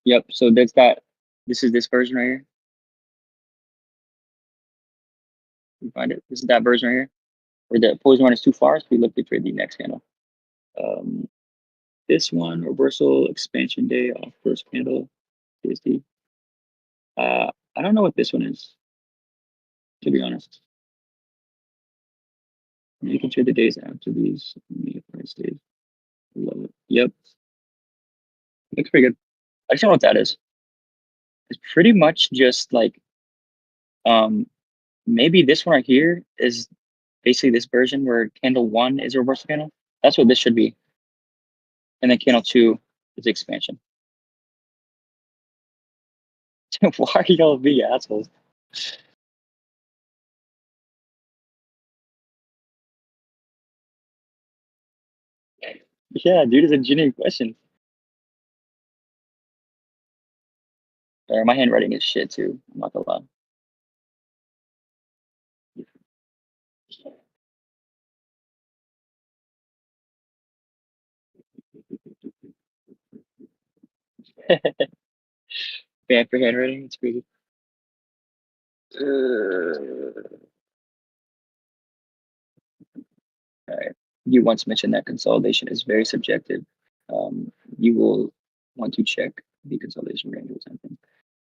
Yep. So that's that. This is this version right here. You find it. This is that version right here. Where the opposing one is too far, so we look to trade the next candle. This one, reversal expansion day off first candle. CSD. I don't know what this one is, to be honest. You can trade the days after these. Price days. Love it. Yep. Looks pretty good. I just don't know what that is. It's pretty much just like maybe this one right here is basically this version where candle 1 is a reversal candle. That's what this should be. And then candle 2 is expansion. Why are y'all being assholes? Yeah, dude, it's a genuine question. My handwriting is shit too. I'm not gonna lie. Fan for handwriting, it's crazy. All right. You once mentioned that consolidation is very subjective. You will want to check the consolidation range or something.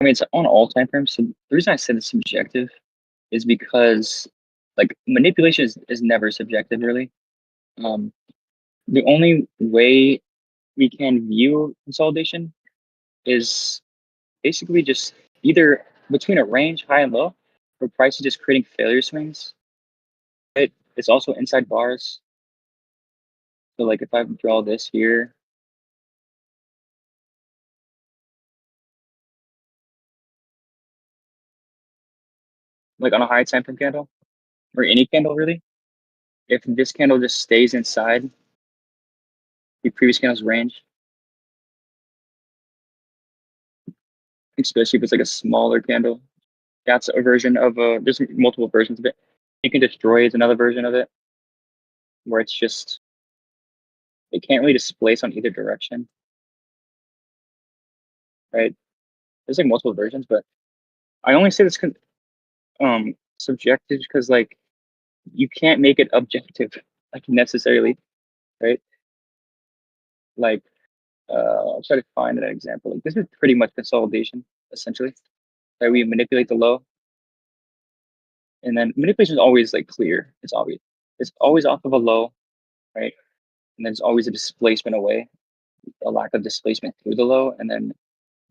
I mean, it's on all time frames. So the reason I said it's subjective is because like manipulation is never subjective, really. The only way we can view consolidation is basically just either between a range, high and low, where price is just creating failure swings. It's also inside bars. So like if I draw this here, like on a high time frame candle, or any candle really, if this candle just stays inside the previous candle's range, especially if it's like a smaller candle, that's a version of there's multiple versions of it. You can destroy is another version of it, where it's just it can't really displace on either direction, right? There's like multiple versions, but I only say this subjective because like you can't make it objective like necessarily, right? Like I'll try to find an example. Like this is pretty much consolidation essentially. Right? We manipulate the low, and then manipulation is always like clear. It's obvious. It's always off of a low, right? And there's always a displacement away, a lack of displacement through the low, and then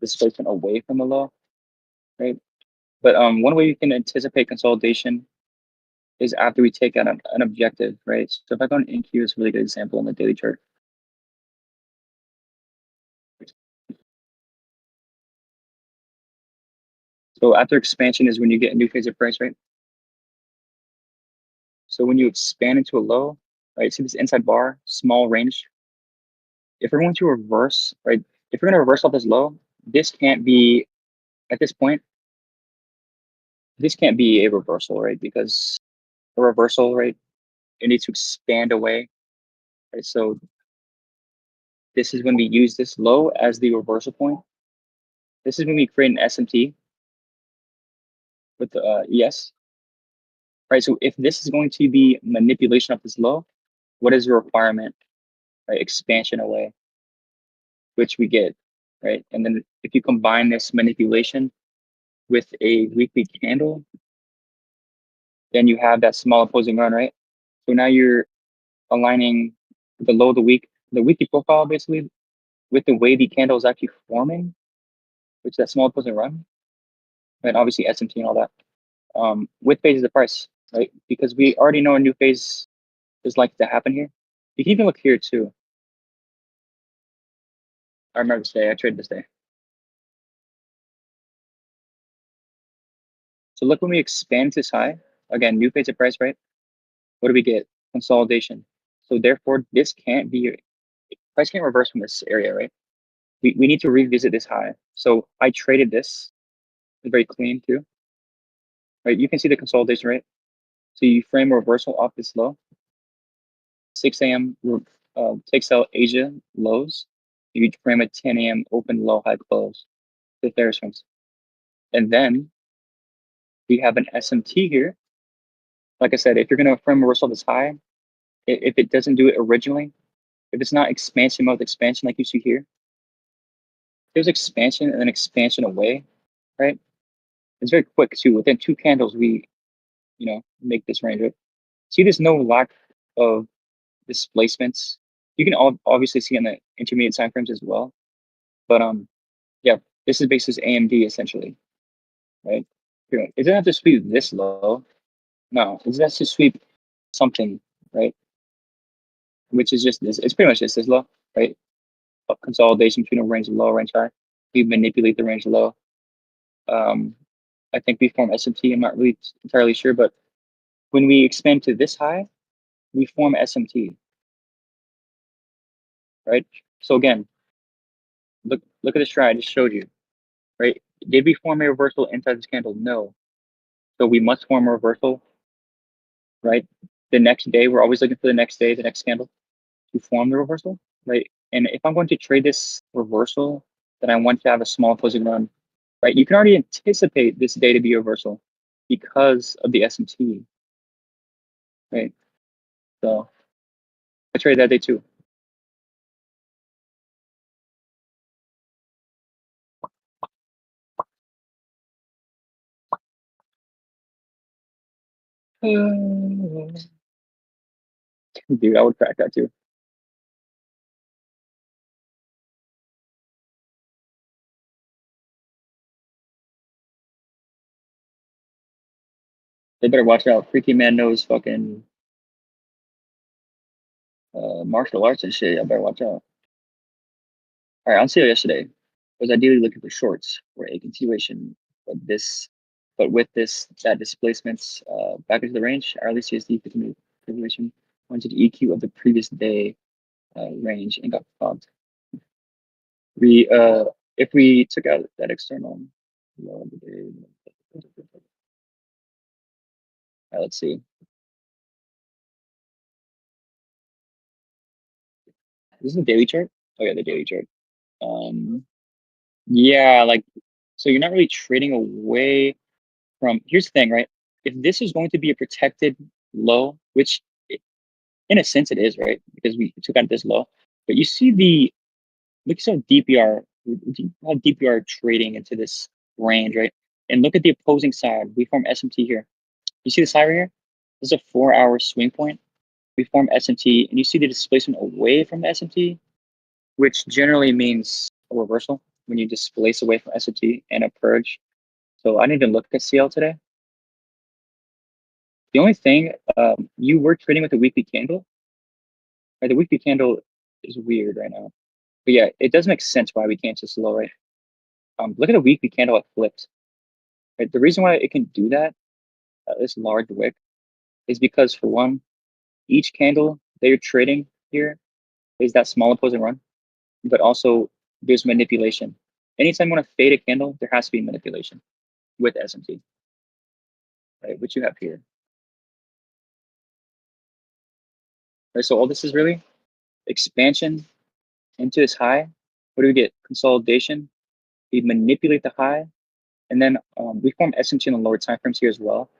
displacement away from the low, right? But one way you can anticipate consolidation is after we take out an objective, right? So if I go on NQ, it's a really good example in the daily chart. So after expansion is when you get a new phase of price, right? So when you expand into a low, right? See this inside bar, small range. If we're going to reverse, right? If we're going to reverse off this low, this can't be at this point. This can't be a reversal, right? Because a reversal, right? It needs to expand away, right? So this is when we use this low as the reversal point. This is when we create an SMT with the ES, right? So if this is going to be manipulation of this low, what is the requirement? Right, expansion away, which we get, right? And then if you combine this manipulation with a weekly candle, then you have that small opposing run, right? So now you're aligning the low of the weekly profile basically with the way the candle is actually forming, which is that small opposing run, and obviously SMT and all that. With phase of the price, right? Because we already know a new phase is likely to happen here. You can even look here too. I remember this day. I traded this day. So look when we expand this high, again, new phase of price, right? What do we get? Consolidation. So therefore, this can't be, price can't reverse from this area, right? We need to revisit this high. So I traded this. It's very clean too, right? You can see the consolidation, right? So you frame a reversal off this low. 6 a.m. takes out Asia lows. You frame a 10 a.m. open, low, high close with their swings. And then we have an SMT here. Like I said, if you're going to frame a reversal this high, if it doesn't do it originally, if it's not expansion mode expansion like you see here, there's expansion and then expansion away, right? It's very quick too. Within 2 candles, we make this range. Right? See, there's no lack of displacements. You can obviously see on the intermediate time frames as well. But yeah, this is basis AMD essentially, right? Here, it doesn't have to sweep this low. No, it has to sweep something, right? Which is just this. It's pretty much just this low, right? A consolidation between a range low, range high. We manipulate the range low. I think we form SMT. I'm not really entirely sure, but when we expand to this high, we form SMT, right? So again, look at the strat I just showed you, right? Did we form a reversal inside this candle? No. So we must form a reversal, right? The next day, we're always looking for the next day, the next candle to form the reversal, right? And if I'm going to trade this reversal, then I want to have a small closing run, right? You can already anticipate this day to be a reversal because of the SMT, right? So I trade that day too. Dude, I would crack that too. They better watch out. Freaky man knows fucking martial arts and shit. I better watch out. All right, on sale yesterday was ideally looking for shorts for a continuation, but with this that displacements back into the range. Our early CSD continuation went to the EQ of the previous day range and got bumped. We if we took out that external low of the day, let's see. This is the daily chart. Oh yeah, the daily chart. Um, yeah, like so you're not really trading away from. Here's the thing, right? If this is going to be a protected low, which in a sense it is, right? Because we took out this low, but you see the look at how deep you are trading into this range, right? And look at the opposing side. We form SMT here. You see this high right here? This is a 4-hour swing point. We form SMT, and you see the displacement away from the SMT, which generally means a reversal when you displace away from SMT and a purge. So I didn't even look at CL today. The only thing, you were trading with a weekly candle. Right? The weekly candle is weird right now. But yeah, it does make sense why we can't just low, right? Look at a weekly candle it flipped. Right? The reason why it can do that, this large wick, is because for one, each candle that you're trading here is that small opposing run, but also there's manipulation. Anytime you want to fade a candle, there has to be manipulation with SMT, right? Which you have here. Right, so all this is really expansion into this high. What do we get? Consolidation. We manipulate the high, and then we form SMT in the lower time frames here as well.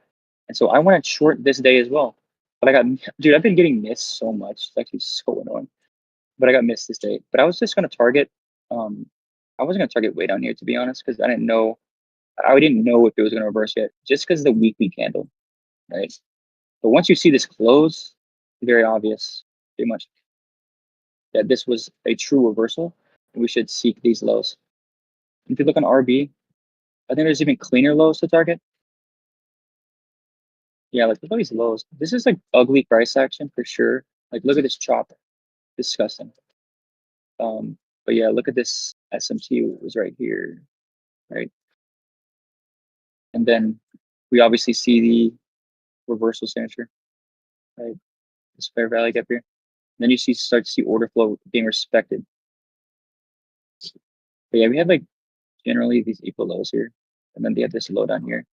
And so I want to short this day as well. But I got, dude, I've been getting missed so much. It's actually so annoying. But I got missed this day. But I was just going to target, I wasn't going to target way down here, to be honest, because I didn't know if it was going to reverse yet, just because of the weekly candle, right? But once you see this close, very obvious, pretty much, that this was a true reversal. And we should seek these lows. If you look on RB, I think there's even cleaner lows to target. Yeah, like look at these lows. This is like ugly price action for sure. Like look at this chop, disgusting. But yeah, look at this SMT was right here, right? And then we obviously see the reversal signature, right? This fair value gap here. Then you start to see order flow being respected. But yeah, we have like generally these equal lows here, and then they have this low down here.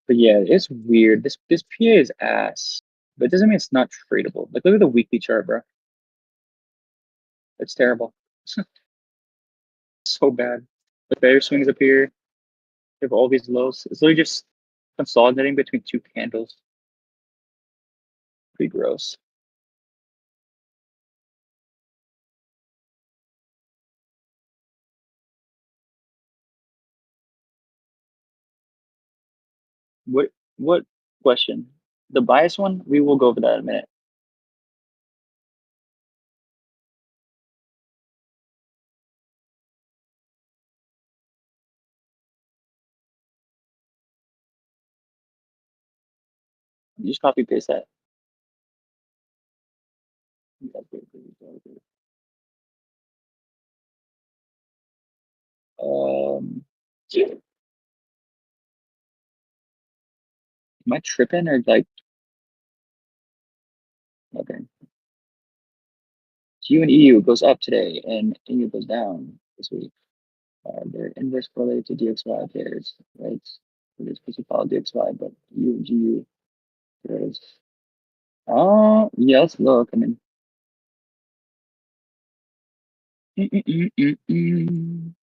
But yeah, it's weird. This PA is ass, but it doesn't mean it's not tradable. Like look at the weekly chart, bro. It's terrible. So bad. The bear swings up here. You have all these lows. It's literally just consolidating between two candles. Pretty gross. What question? The bias one? We will go over that in a minute. You just copy paste that. Am I tripping or like okay? Q and EU goes up today and EU goes down this week. They're inverse correlated to DXY pairs, right? It is supposed to follow DXY, but U and GU pairs. Oh, yeah, let's look. I mean, mm, mm, mm, mm, mm.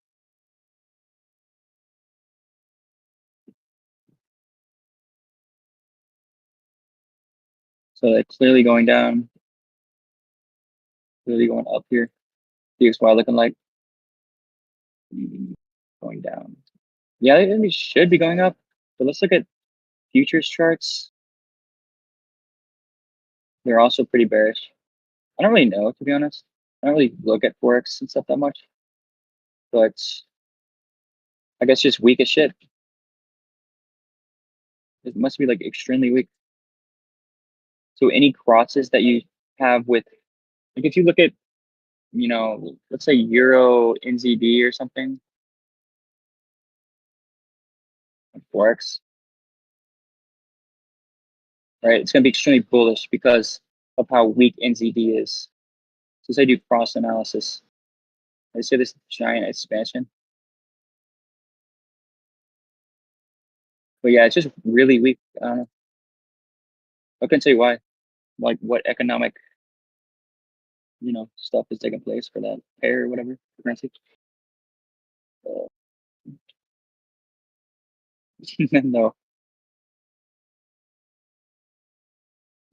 So they're clearly going down, clearly going up here. DXY looking like going down. Yeah, they should be going up, but let's look at futures charts. They're also pretty bearish. I don't really know, to be honest. I don't really look at Forex and stuff that much, but I guess just weak as shit. It must be like extremely weak. So any crosses that you have with, like if you look at, let's say Euro NZD or something, Forex, right? It's going to be extremely bullish because of how weak NZD is. Since I do cross analysis, I say this giant expansion. But yeah, it's just really weak. I don't know. I can tell you why. Like what economic, stuff is taking place for that pair or whatever currency. Uh, no.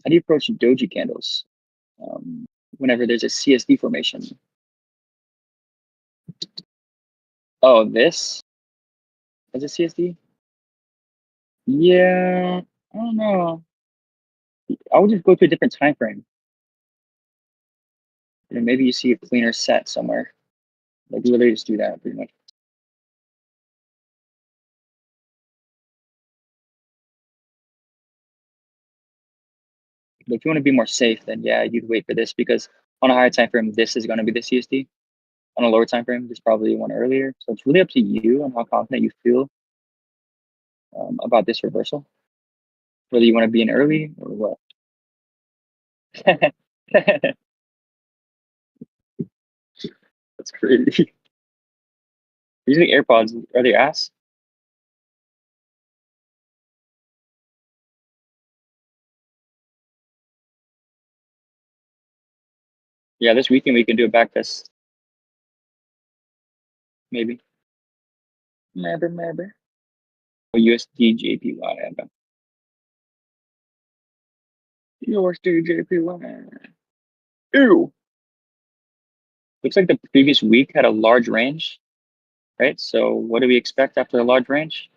How do you approach doji candles whenever there's a CSD formation? Oh, this is a CSD? Yeah, I don't know. I would just go to a different time frame. And maybe you see a cleaner set somewhere. Like literally just do that pretty much. But if you want to be more safe, then yeah, you'd wait for this because on a higher time frame, this is going to be the CSD. On a lower time frame, there's probably one earlier. So it's really up to you on how confident you feel about this reversal. Whether you want to be in early or what. That's crazy. Using AirPods, are they ass? Yeah, this weekend we can do a back test. Maybe. Maybe. USD JPY. Okay. USD JPY. Ew. Looks like the previous week had a large range, right? So what do we expect after a large range?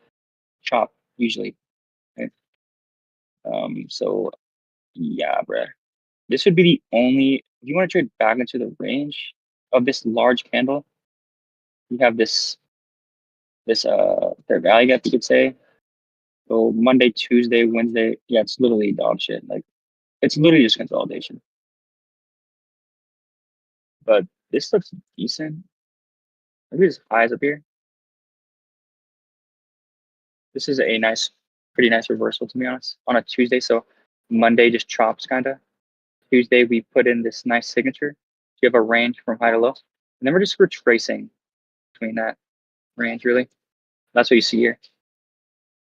Chop, usually. Right? So yeah, bruh. This would be the only, if you want to trade back into the range of this large candle, you have this fair value gap, you could say. So Monday, Tuesday, Wednesday, yeah, it's literally dog shit. Like it's literally just consolidation. But this looks decent. Maybe this highs up here. This is a pretty nice reversal to be honest. On a Tuesday, so Monday just chops kind of. Tuesday we put in this nice signature. You have a range from high to low, and then we're just retracing between that range. Really, that's what you see here.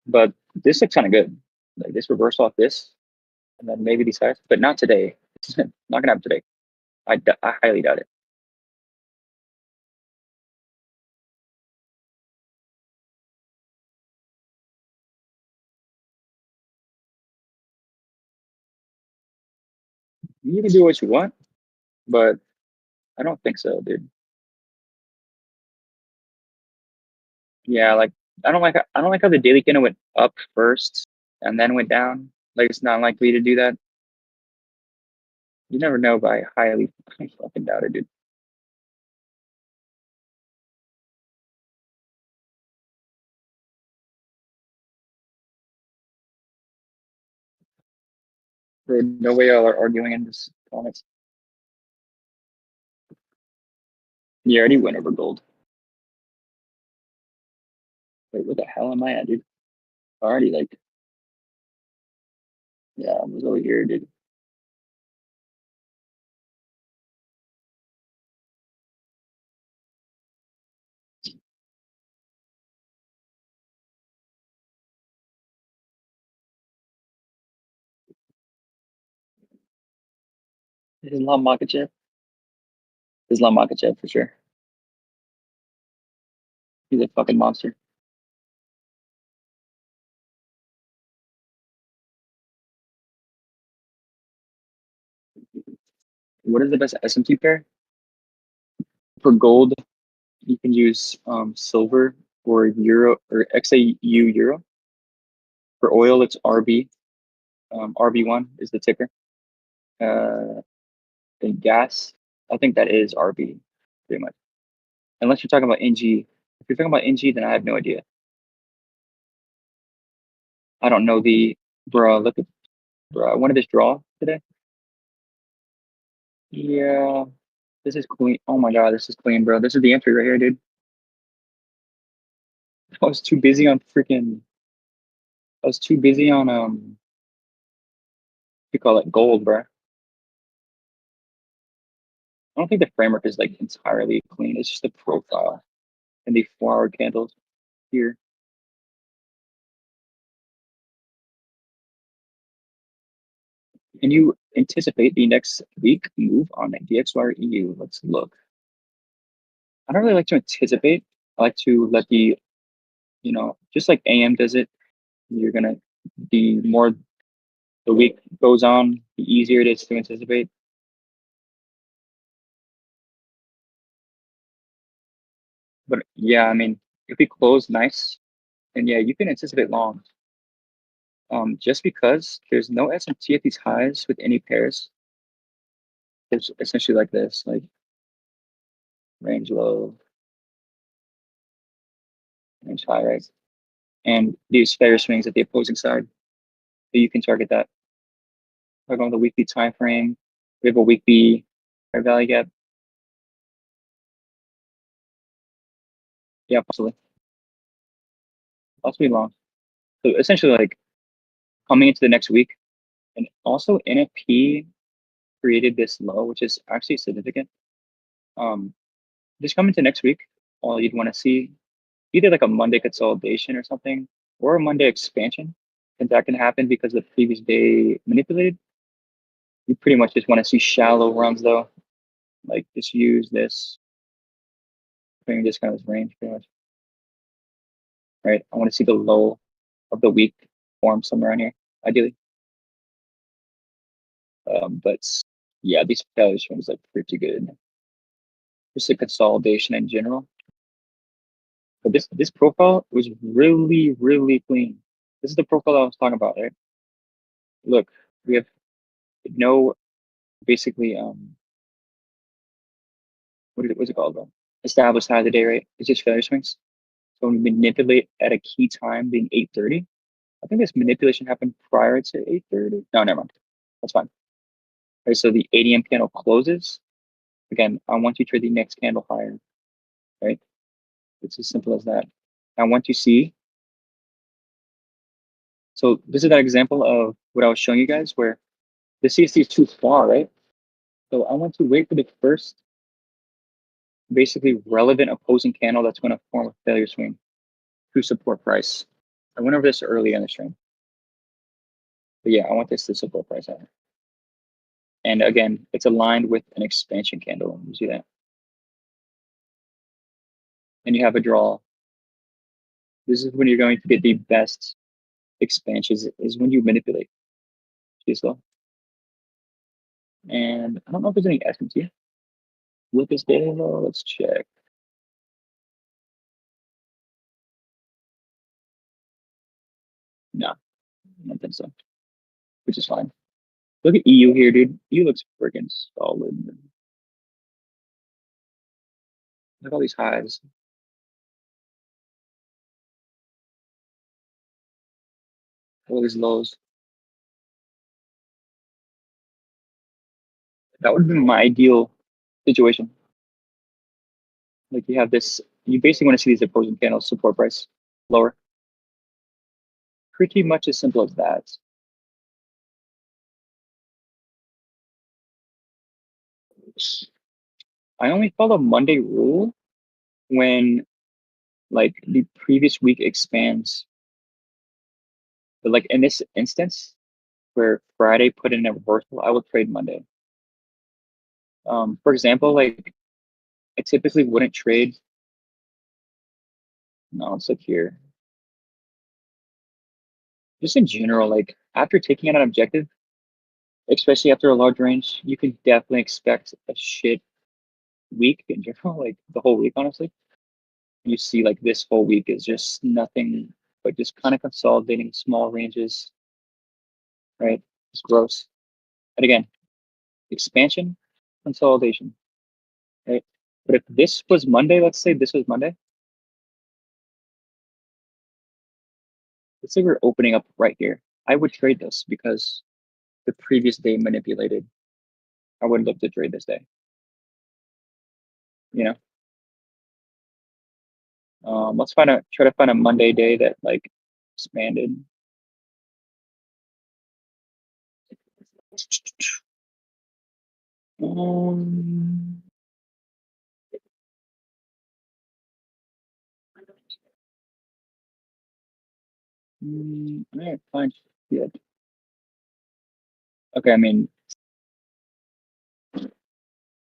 But this looks kind of good. Like this reversal off this, and then maybe these highs, but not today. Not gonna happen today. I highly doubt it. You can do what you want, but I don't think so, dude. Yeah, like I don't like how the daily candle went up first and then went down. Like it's not likely to do that. You never know, but I fucking doubt it, dude. There's no way y'all are arguing in this comments. You already went over gold. Wait, what the hell am I at, dude? Already like, yeah, I was over here, dude. Islam Makachev. Islam Makachev for sure. He's a fucking monster. What is the best SMT pair? For gold, you can use silver or euro or XAU euro. For oil, it's RB. RB1 is the ticker. Uh, the gas, I think that is RB, pretty much. Unless you're talking about NG. If you're talking about NG, then I have no idea. I don't know the, bro. Look at, bro. I wanted this draw today. Yeah, this is clean. Oh my god, this is clean, bro. This is the entry right here, dude. I was too busy on freaking. I was too busy on you call it gold, bro. I don't think the framework is like entirely clean. It's just the profile and the flower candles here. Can you anticipate the next week move on DXY EU? Let's look. I don't really like to anticipate. I like to let the, just like AM does it, you're gonna, the more the week goes on, the easier it is to anticipate. But yeah, I mean, if we close nice, then yeah, you can anticipate long. Just because there's no SMT at these highs with any pairs, it's essentially like this, like range low, range high, right? And these fair swings at the opposing side, so you can target that. We're going the weekly time frame. We have a weekly fair value gap. Yeah, possibly long. So essentially, like coming into the next week, and also NFP created this low, which is actually significant. Um, just coming to next week, all you'd want to see either like a Monday consolidation or something, or a Monday expansion, and that can happen because the previous day manipulated. You pretty much just want to see shallow runs though, like just use this, bring this kind of range pretty much, right? I want to see the low of the week form somewhere on here, ideally. But yeah, these failure swings like pretty good. Just a consolidation in general. But this profile was really, really clean. This is the profile I was talking about, right? Look, we have no basically what's it called, bro? Established high of the day, right? It's just failure swings. So when we manipulate at a key time being 8:30, I think this manipulation happened prior to 8:30. No, never mind. That's fine. Right, so the ADM candle closes. Again, I want you to trade the next candle higher, right? It's as simple as that. I want to see. So this is that example of what I was showing you guys where the CST is too far, right? So I want to wait for the first basically relevant opposing candle that's going to form a failure swing to support price. I went over this early on the stream. But yeah, I want this to support price higher. And again, it's aligned with an expansion candle. You see that? And you have a draw. This is when you're going to get the best expansions is when you manipulate. See this though? And I don't know if there's any S&T with this data though. Let's check. No, I don't think so, which is fine. Look at EU here, dude. EU looks freaking solid. Look at all these highs. All these lows. That would be my ideal situation. Like you have this, you basically want to see these opposing candles support price lower. Pretty much as simple as that. I only follow Monday rule when like the previous week expands. But like in this instance, where Friday put in a reversal, I will trade Monday. For example, like I typically wouldn't trade. No, let's look here. Just in general, like after taking out an objective, especially after a large range, you can definitely expect a shit week in general, like the whole week, honestly. You see like this whole week is just nothing but just kind of consolidating small ranges, right? It's gross. And again, expansion, consolidation, right? But if this was Monday, let's say this was Monday, let's say we're opening up right here. I would trade this because the previous day manipulated. I wouldn't look to trade this day. You know, let's try to find a Monday day that like expanded. Um, I can't find shit. Okay, I mean,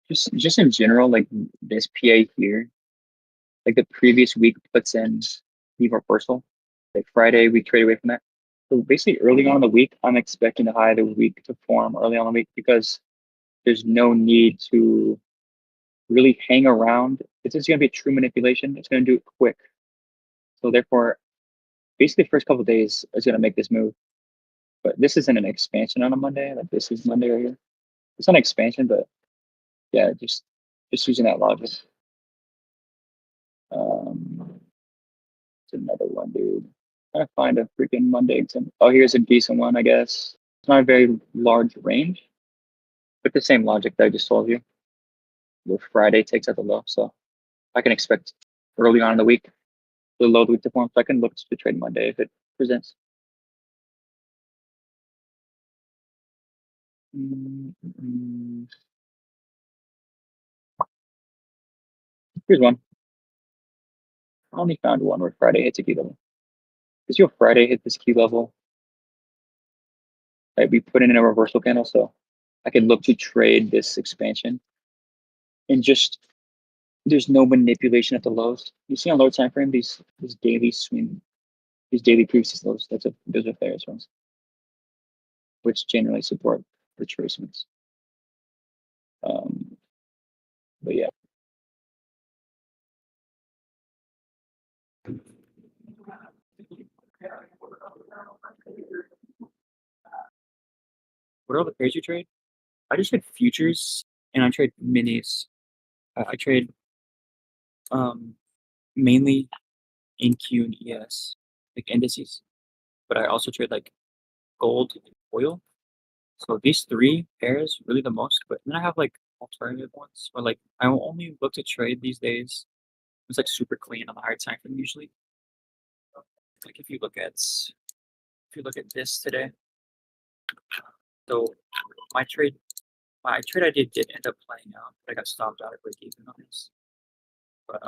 just in general, like this PA here, like the previous week puts in the reversal. Like Friday, we trade away from that. So basically, early on in the week, I'm expecting the high of the week to form early on in the week because there's no need to really hang around. This is going to be a true manipulation. It's going to do it quick. So therefore, basically, the first couple of days is going to make this move. But this isn't an expansion on a Monday. Like this is Monday right here. It's not an expansion, but yeah, just using that logic. It's another one, dude. Trying to find a freaking Monday example. Oh, here's a decent one, I guess. It's not a very large range, but the same logic that I just told you, where Friday takes out the low. So I can expect early on in the week the low of the week to form. So I can look to trade Monday if it presents. Here's one. I only found one where Friday hits a key level. Because your Friday hit this key level, right? We put in a reversal candle, so I can look to trade this expansion and just there's no manipulation at the lows. You see on lower time frame these daily swing, these daily previous lows. Those are Ferris ones, which generally support retracements. But yeah. What are all the pairs you trade? I just trade futures and I trade minis. I trade mainly NQ and ES, like indices, but I also trade like gold and oil. So these three pairs really the most, but then I have like alternative ones or like I will only look to trade these days. It's like super clean on the higher time frame usually. Like if you look at this today, so my trade I did end up playing out, but I got stopped out at break even on this. But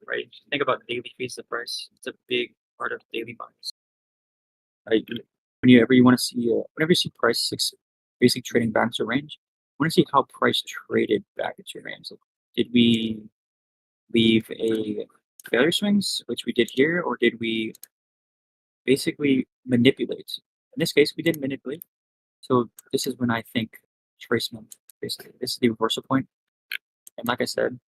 right, think about daily face the price. It's a big part of daily buys. Right, whenever you want to see whenever you see price basically trading back to range, I want to see how price traded back into range. Like, did we leave a failure swings, which we did here, or did we basically manipulate? In this case, we did manipulate. So this is when I think tracement. Basically, this is the reversal point. And like I said,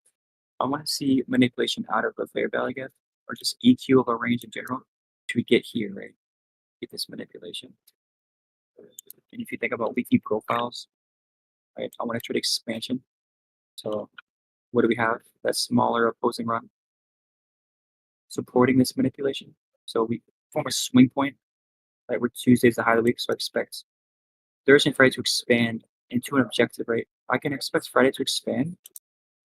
I want to see manipulation out of the fair value gap or just EQ of a range in general to get here, right? Get this manipulation. And if you think about weekly profiles, right, I want to trade expansion. So what do we have? That smaller opposing run supporting this manipulation. So we form a swing point, right? Where Tuesday's the high of the week, so I expect Thursday and Friday to expand into an objective, right? I can expect Friday to expand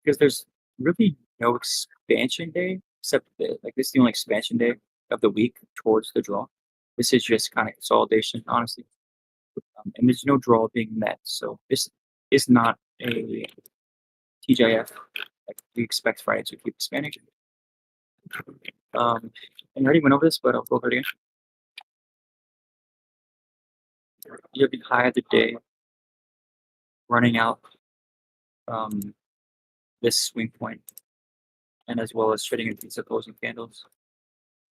because there's really no expansion day except like this is the only expansion day of the week towards the draw. This is just kind of consolidation, honestly. And there's no draw being met, so this is not a TJF. Like we expect Friday to keep expanding. And I already went over this, but I'll go over it again. You have the high of the day running out this swing point, and as well as trading into these opposing candles.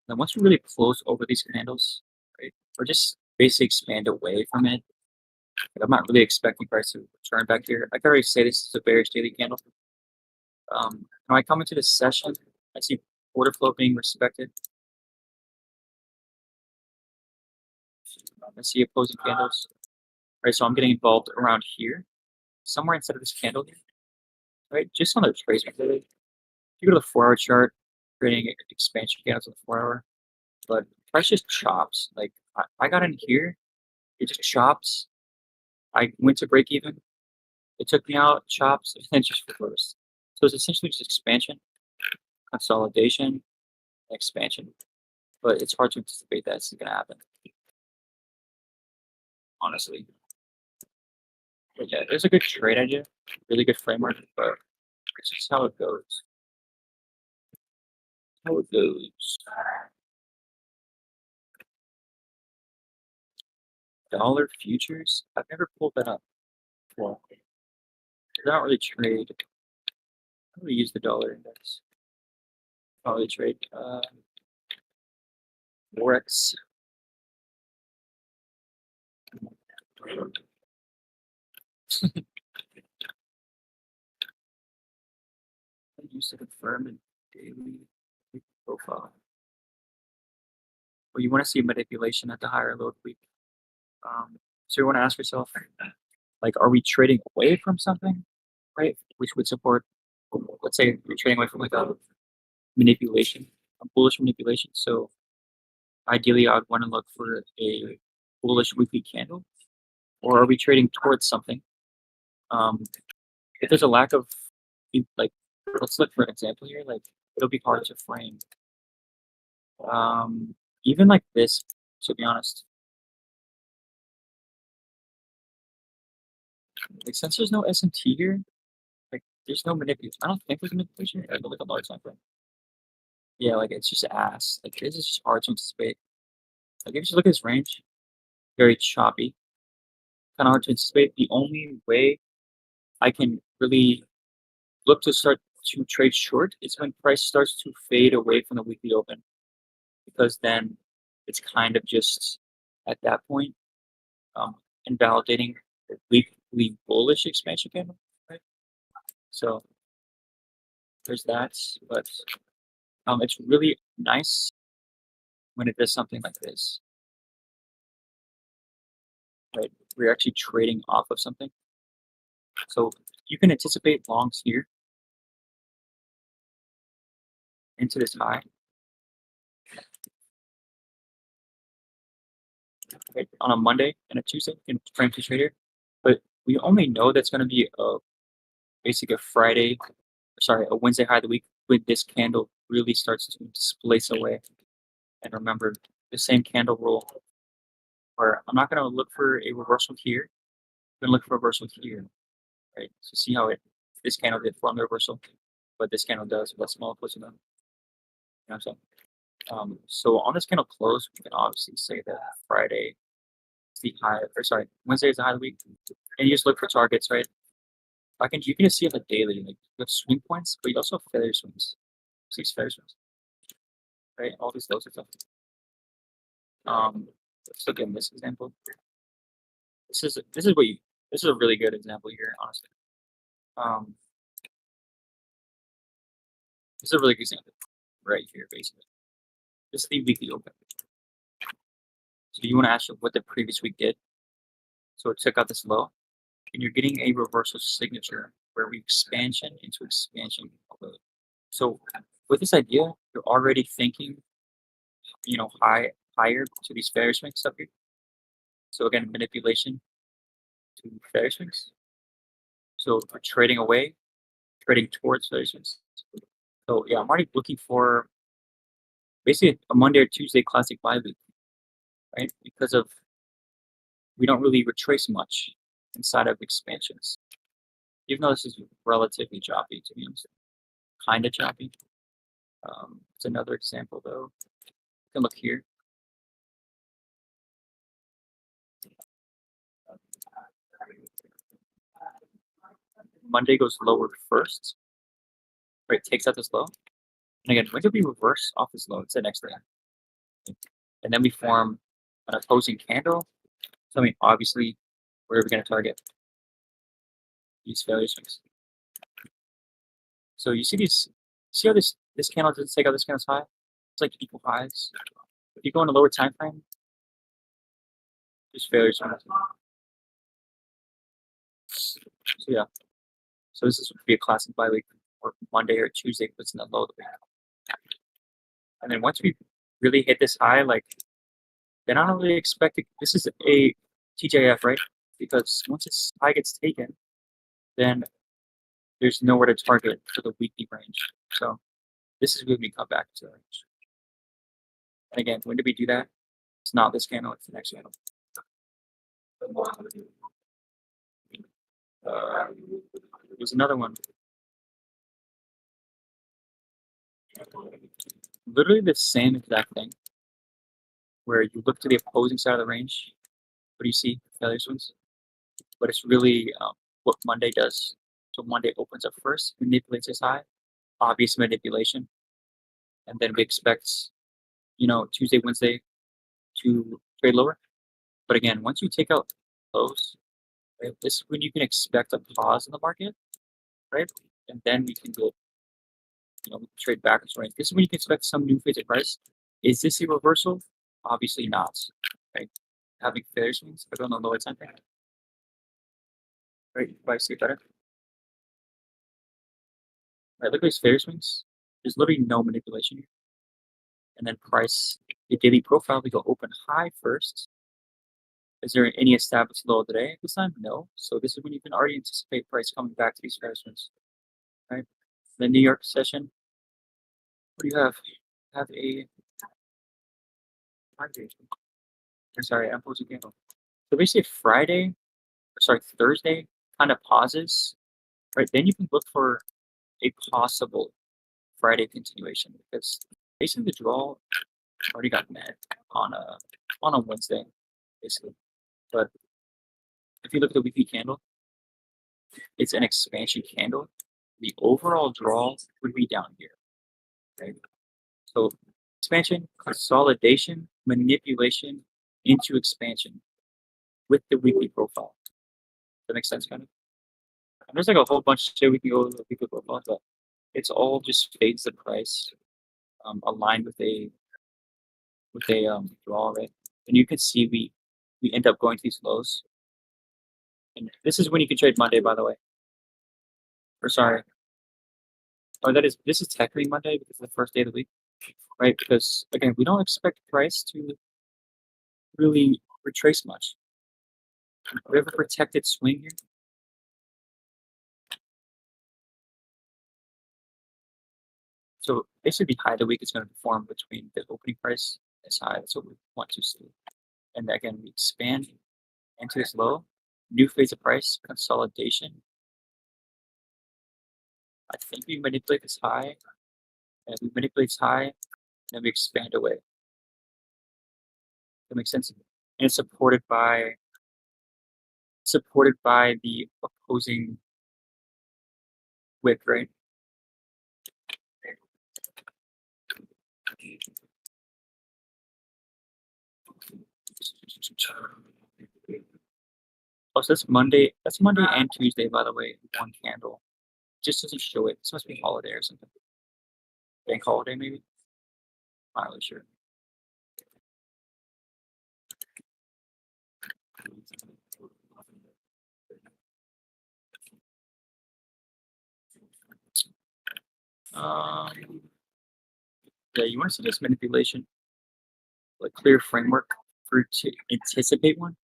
Then once we really close over these candles, right, or just basically expand away from it, like I'm not really expecting price to return back here. I can already say this is a bearish daily candle. When I come into this session, I see order flow being respected. I see opposing candles. Right, so I'm getting involved around here, somewhere inside of this candle here, right? Just on the retracement. If you go to the 4-hour chart, creating expansion candles on the 4-hour, but price just chops. Like I got in here, it just chops. I went to break even. It took me out, chops, and then just reversed. So it's essentially just expansion, consolidation, expansion. But it's hard to anticipate that it's going to happen, honestly. But yeah, there's a good trade idea, really good framework, but it's just how it goes. How it goes. Dollar futures? I've never pulled that up. Well, I don't really trade. I don't really use the dollar index. I don't really trade Forex. I used to confirm in daily profile. Well, you want to see manipulation at the higher low week. So you want to ask yourself, like, are we trading away from something, right? Which would support, let's say you're trading away from like a manipulation, a bullish manipulation. So ideally, I would want to look for a bullish weekly candle, or are we trading towards something? If there's a lack of, like, let's look for an example here. Like, it'll be hard to frame. Even like this, to be honest. Like, since there's no SMT here, like, there's no manipulation. I don't think there's manipulation. I look at large time frame. Yeah, like, it's just ass. Like, this is just hard to anticipate. Like, if you just look at this range, very choppy, kind of hard to anticipate. The only way I can really look to start to trade short is when price starts to fade away from the weekly open, because then it's kind of just at that point invalidating the weekly bullish expansion candle, right? So there's that, but it's really nice when it does something like this, right? We're actually trading off of something. So you can anticipate longs here into this high. Right, on a Monday and a Tuesday, you can frame to trade here. But we only know that's going to be basically a Friday, sorry, a Wednesday high of the week when this candle really starts to displace away. And remember, the same candle rule, where I'm not going to look for a reversal here. I'm going to look for a reversal here, right? So see how this candle did form the reversal, but this candle does with that small push down. You know what I'm saying? So on this candle close, we can obviously say that Friday is the high, or sorry, Wednesday is the high of the week, and you just look for targets, right? You can just see on the daily, like you have swing points, but you also have failure swings. These failure swings, right? All these lows are tough. Let's look at this example. This is what This is a really good example here, honestly. Um, this is a really good example right here, basically. This is the weekly open. So you want to ask what the previous week did. So it took out this low, and you're getting a reversal signature where we expansion into expansion. So with this idea, you're already thinking, higher to these failure swings up here. So again, manipulation to failure swings. So we're trading away, trading towards failure swings. So yeah, I'm already looking for basically a Monday or Tuesday classic buy week, right? Because of we don't really retrace much inside of expansions, even though this is relatively choppy, to be honest, kind of choppy. It's another example though. You can look here. Monday goes lower first, right? Takes out this low, and again, when do we reverse off this low? It's the next thing, and then we form an opposing candle. So I mean, obviously, where are we going to target these failure swings? So you see these, see how this candle doesn't take out this candle's high? It's like equal highs. If you go in a lower time frame, there's failure swings. So yeah, so this would be a classic buy week, or Monday or Tuesday puts in the low of the week. And then once we really hit this high, like then I don't really expect it. This is a TJF, right? Because once this high gets taken, then there's nowhere to target for the weekly range. So this is when we come back to the range. And again, when did we do that? It's not this candle, it's the next candle. There's another one. Literally the same exact thing, where you look to the opposing side of the range. What do you see? Failure swings. But it's really what Monday does. So Monday opens up first, manipulates this high, obvious manipulation, and then we expect, Tuesday, Wednesday to trade lower. But again, once you take out those, right, this is when you can expect a pause in the market, right? And then we can go, trade back into range. This is when you can expect some new phase of price. Is this a reversal? Obviously not, right? Having failure swings, I don't know lower time frame. Right, if I see it better. Right, look at these failure swings. There's literally no manipulation here. And then price, the daily profile, we go open high first. Is there any established low today this time? No. So this is when you can already anticipate price coming back to these failure swings. Right? The New York session. What do you have? You have a I'm posting candle. So basically Thursday kind of pauses, right? Then you can look for a possible Friday continuation because basically the draw already got met on a Wednesday, basically. But if you look at the weekly candle, it's an expansion candle. The overall draw would be down here, right? So expansion, consolidation, manipulation into expansion with the weekly profile. That makes sense, kind of. And there's like a whole bunch of shit we can go with the weekly profile, but it's all just fades the price, aligned with a draw, right? And you can see we end up going to these lows. And this is when you can trade Monday, by the way. Or sorry. Or this is technically Monday because it's the first day of the week, right? Because again, we don't expect price to really retrace much. We have a protected swing here. So basically the high of the week is going to form between the opening price as high. That's what we want to see. And again, we expand into this low, new phase of price, consolidation. I think we manipulate this high, and we manipulate this high, and then we expand away. That makes sense. And it's supported by the opposing wick, right? Oh, so that's Monday. That's Monday and Tuesday, by the way. One candle. Just doesn't show it. This must be holiday or something. Bank holiday, maybe. Not really sure. Yeah, you want to see this manipulation, like clear framework for to anticipate one.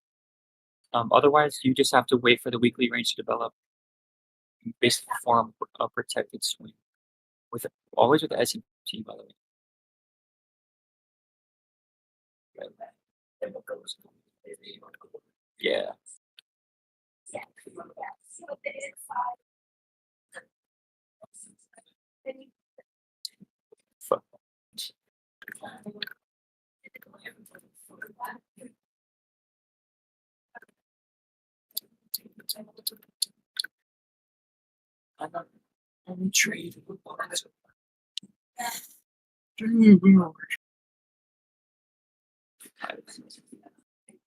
Otherwise, you just have to wait for the weekly range to develop and basically form a protected swing with always with the S&P, by the way. Yeah. Fuck. I'm trade.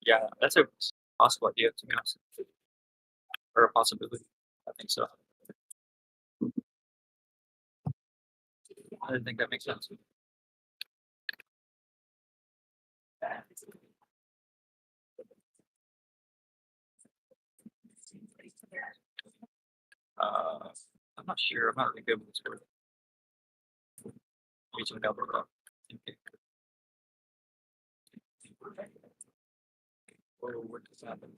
Yeah, that's a possible idea to be honest, or a possibility. I think so. I think that makes sense. Uh, I'm not sure. I'm not really good with this word. Reaching double up. Okay. Whoa, what just happened?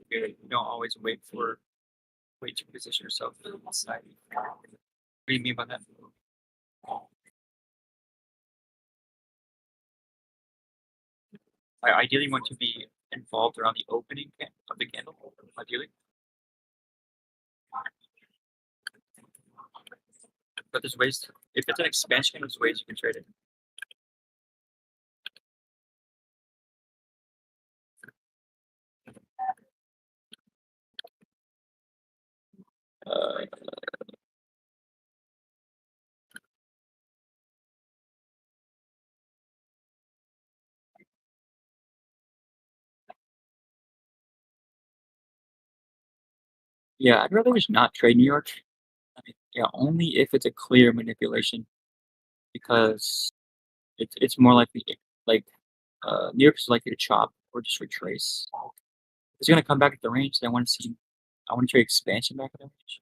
You don't always wait to position yourself to the side. What do you mean by that? I ideally want to be involved around the opening of the candle. Ideally, but there's ways. If it's an expansion, there's ways you can trade it. Uh, yeah, I'd rather just not trade New York. I mean, yeah, only if it's a clear manipulation, because it's more likely like New York is likely to chop or just retrace. It's gonna come back at the range. So I want to trade expansion back at the range.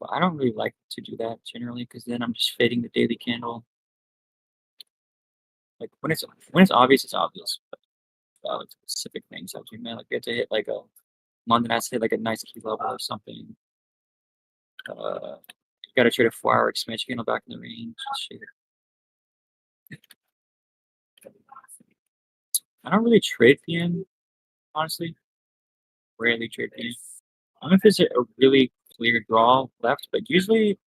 But I don't really like to do that generally because then I'm just fading the daily candle. Like when it's obvious, it's obvious. But like specific things that you meant, like you have to hit like a one that has to hit like a nice key level or something. You gotta trade a 4-hour expansion candle back in the range. Shit. I don't really trade PM, honestly. Rarely trade PM. I don't know if there's a really clear draw left, but usually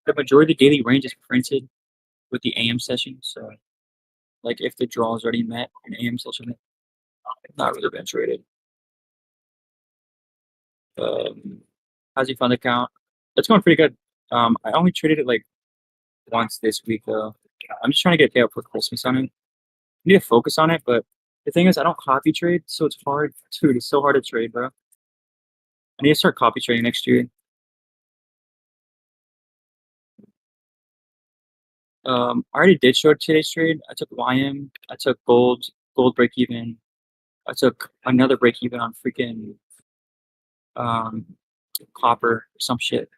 the majority of the daily range is printed with the AM session. So, like, if the draw is already met in AM session, not really been traded. How's your fund account? It's going pretty good. I only traded it like once this week though. I'm just trying to get paid up for Christmas on it. I need to focus on it, but the thing is, I don't copy trade, so it's hard. Dude, it's so hard to trade, bro. I need to start copy trading next year. I already did short today's trade. I took YM. I took gold break even. I took another break even on freaking um copper or some shit.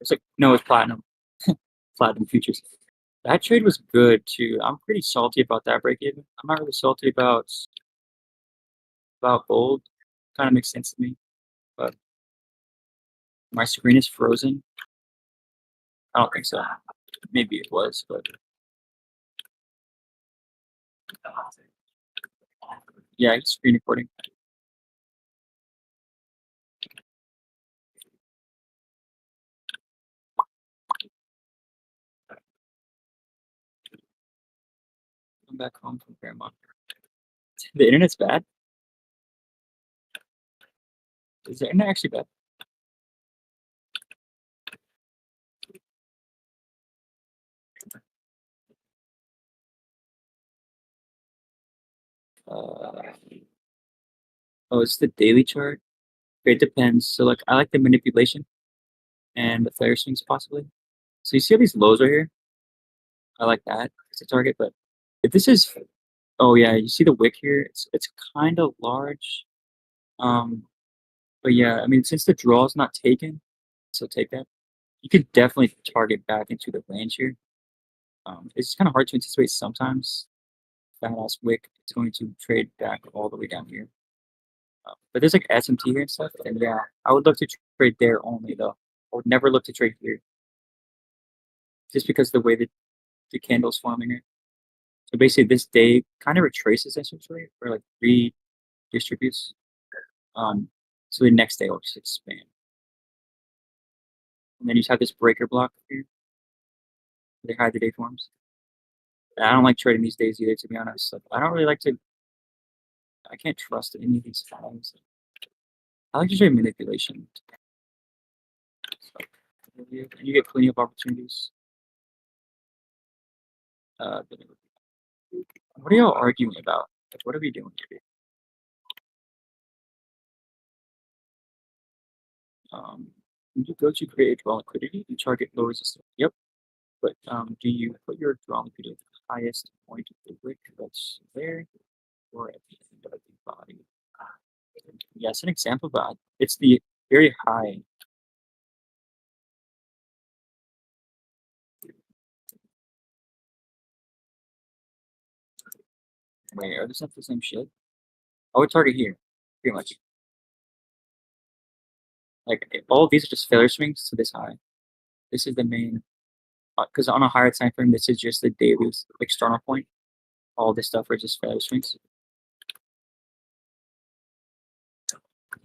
It's like no, it's platinum. Platinum futures. That trade was good too. I'm pretty salty about that break even. I'm not really salty about gold. Kind of makes sense to me, but my screen is frozen. I don't think so. Maybe it was, but yeah, it's screen recording. I'm back home from Fairmont. The internet's bad. Is the internet actually bad? Oh, it's the daily chart. It depends. So like I like the manipulation and the flare swings possibly. So you see all these lows right here? I like that as a target, but if this is, oh yeah, you see the wick here? It's kind of large. But yeah, I mean, since the draw is not taken, so take that. You could definitely target back into the range here. It's kind of hard to anticipate sometimes. That last wick is going to trade back all the way down here. But there's like SMT here and stuff, and yeah, I would look to trade there only though. I would never look to trade here, just because the way that the candle's forming here. So basically, this day kind of retraces essentially, or like redistributes. So the next day will just expand, and then you just have this breaker block here. They hide the day forms. And I don't like trading these days either, to be honest. Like, I don't really like to. I can't trust any of these times. I like to trade manipulation. So, you get plenty of opportunities. What are y'all arguing about? Like, what are we doing here? When you go to create a draw liquidity, you target low resistance. Yep. But do you put your draw liquidity at the highest point of the wick that's there, or at the end of the body? Yes, an example, but it's the very high. Wait, are this not the same shit? I would target here, pretty much. Like all of these are just failure swings to this high. This is the main, because on a higher time frame, this is just the daily external point. All this stuff are just failure swings.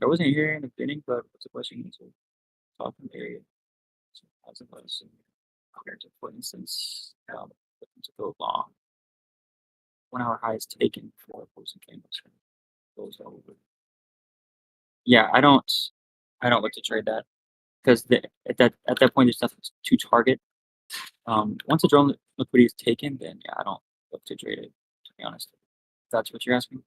I wasn't here in the beginning, but what's the question? Talking area. So as it was compared to, for instance, to go long. 1 hour high is taken for opposing candles. Goes over. Yeah, I don't look to trade that because at that point there's nothing to target. Once the drone liquidity is taken, then yeah, I don't look to trade it. To be honest, if that's what you're asking.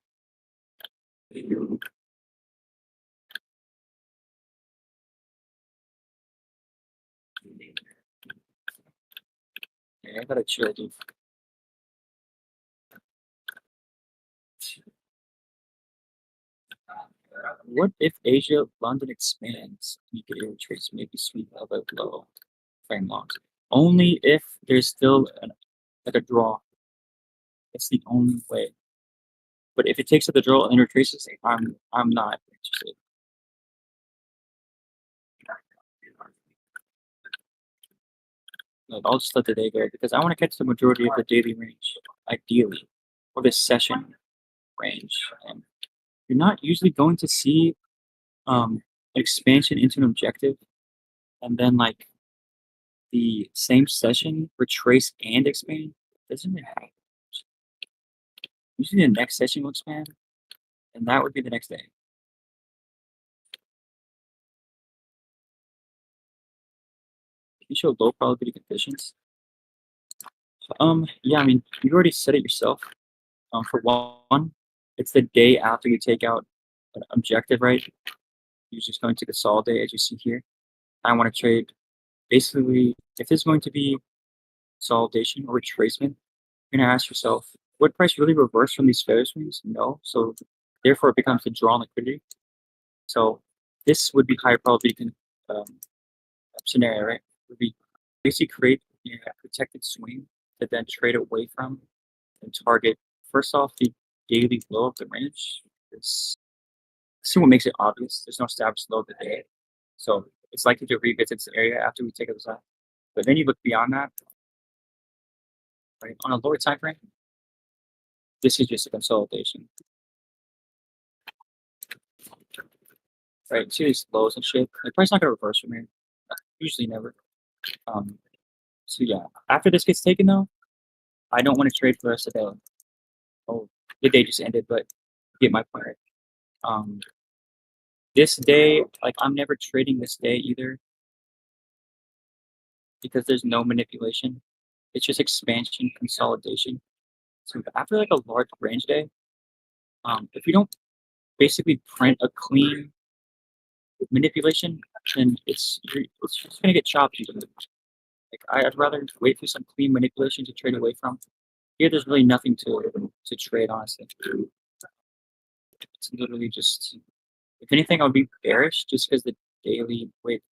Yeah, I gotta chill, dude. What if Asia London expands? You could air trades maybe sweep above low frame longs. Only if there's still like a draw. It's the only way. But if it takes up the draw and retraces, I'm not interested. Like, I'll just let the day go because I want to catch the majority of the daily range, ideally, or the session range. And you're not usually going to see expansion into an objective and then like the same session retrace and expand. It doesn't really happen. Usually the next session will expand, and that would be the next day. You show low probability conditions. Yeah, I mean, you already said it yourself. For one, it's the day after you take out an objective, right? You're just going to consolidate, as you see here. I want to trade. Basically, if there's going to be consolidation or retracement, you're going to ask yourself, would price really reverse from these failure swings? No. So therefore, it becomes a draw on liquidity. So this would be higher probability scenario, right? Would be basically create a protected swing to then trade away from and target first off the daily low of the range. It's see what makes it obvious. There's no established low of the day, so it's likely to revisit this area after we take it aside. But then you look beyond that, right? On a lower time frame, this is just a consolidation, right? See these lows and shit. The price not gonna reverse from here. Usually never. So yeah, after this gets taken though, I don't want to trade for the rest of the day. Oh, the day just ended, but you get my point. Right? This day, like I'm never trading this day either because there's no manipulation. It's just expansion, consolidation. So after like a large range day, If you don't basically print a clean manipulation, then it's just gonna get choppy. Like I'd rather wait for some clean manipulation to trade away from. Here, there's really nothing to trade, honestly. It's literally just, if anything, I would be bearish just because the daily wait.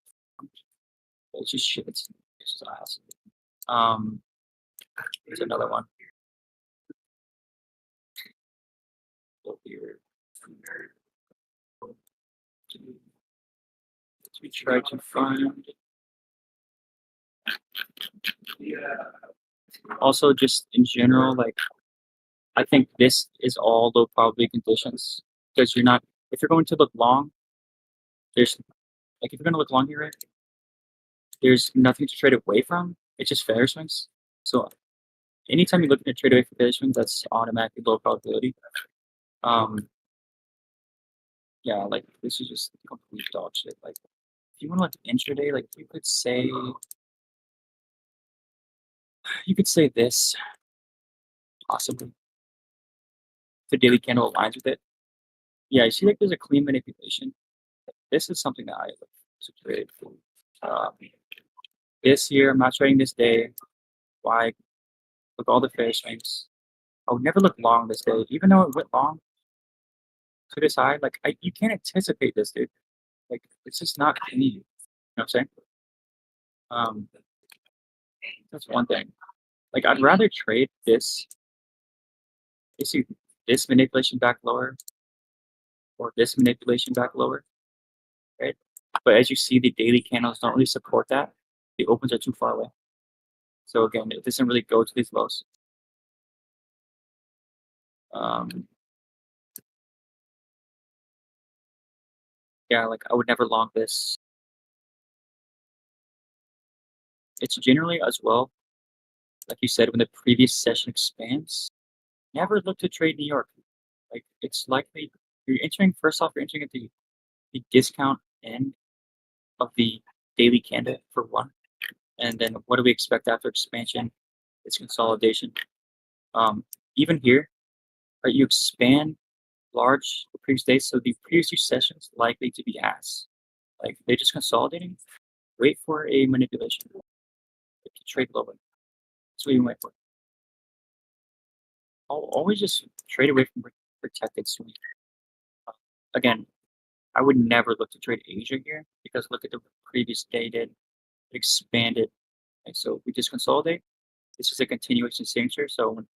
It's just shit. It's just ass. There's another one. Go here. We try to find. Also, just in general, like I think this is all low probability conditions because you're not. If you're going to look long, there's like if you're going to look long here, right? There's nothing to trade away from. It's just fair swings. So anytime you're looking to trade away from fair swings, that's automatically low probability. Yeah, like this is just complete dog shit. Like if you want to look intraday, like you could say this possibly. The daily candle aligns with it. Yeah, you see like there's a clean manipulation. This is something that I look to trade for. This year, I'm not trading this day. Why? Look all the fair swings. I would never look long this day, even though it went long to this high. Like you can't anticipate this, dude. Like it's just not clean. You know what I'm saying? That's one thing. Like I'd rather trade this. You see this manipulation back lower, or this manipulation back lower, right? But as you see, the daily candles don't really support that. The opens are too far away. So again, it doesn't really go to these lows. Yeah, like I would never long this. It's generally as well, like you said, when the previous session expands, never look to trade New York. Like it's likely you're entering first off, you're entering at the discount end of the daily candle for one. And then what do we expect after expansion? It's consolidation. Even here, right, you expand large the previous days, so the previous two sessions likely to be ass. Like they're just consolidating. Wait for a manipulation. Like, to trade lower. That's what you wait for. I'll always just trade away from protected swing. Again, I would never look to trade Asia here because look at the previous day did. It expanded. And so we just consolidate. This is a continuation signature. So when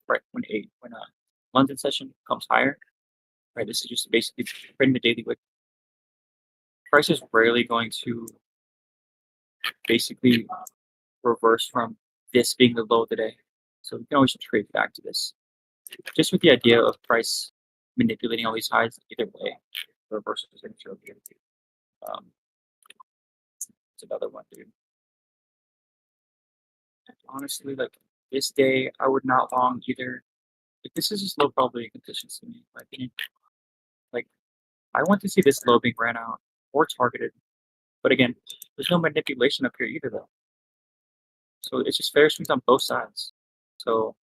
London session comes higher, right? This is just basically trading the daily wick. Price is rarely going to basically reverse from this being the low of the day. So we can always trade back to this. Just with the idea of price manipulating all these highs either way. The reversal is going to be it's another one, dude. Honestly, like this day, I would not long either. Like, this is just low probability conditions to me, in my opinion. Like, I want to see this low being ran out or targeted. But again, there's no manipulation up here either, though. So it's just fair swings on both sides. So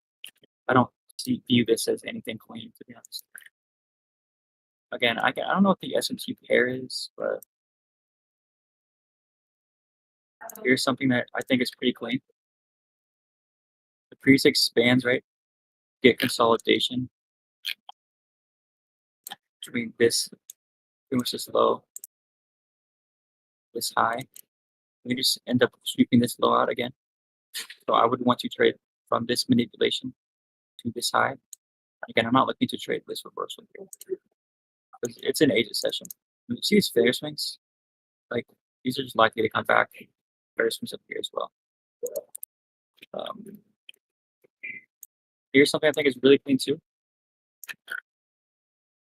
I don't view this as anything clean, to be honest. Again, I don't know what the S&T pair is, but here's something that I think is pretty clean. The previous expands, right? Get consolidation between this, which is low, this high. We just end up sweeping this low out again. So I would want to trade from this manipulation to this high. Again, I'm not looking to trade this reversal here because it's an Asia session. When you see these fair swings, like these are just likely to come back. Fair swings up here as well. Here's something I think is really clean too.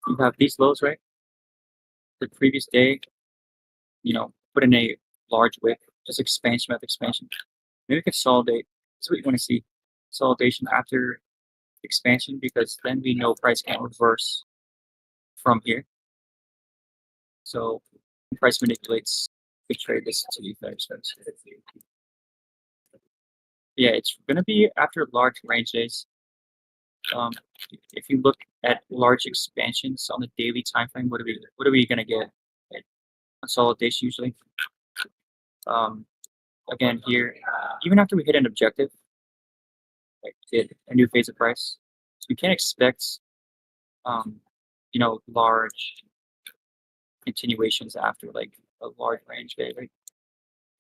You have these lows, right? The previous day, put in a large wick, just expansion after expansion. Maybe consolidate. That's what you want to see. Consolidation after expansion because then we know price can't reverse from here. So price manipulates, we trade this to the fair swings. Yeah, it's gonna be after large range days. if you look at large expansions on the daily time frame, what are we gonna get? Consolidation usually. Again here, even after we hit an objective, like hit a new phase of price, so we can't expect large continuations after like a large range day, right?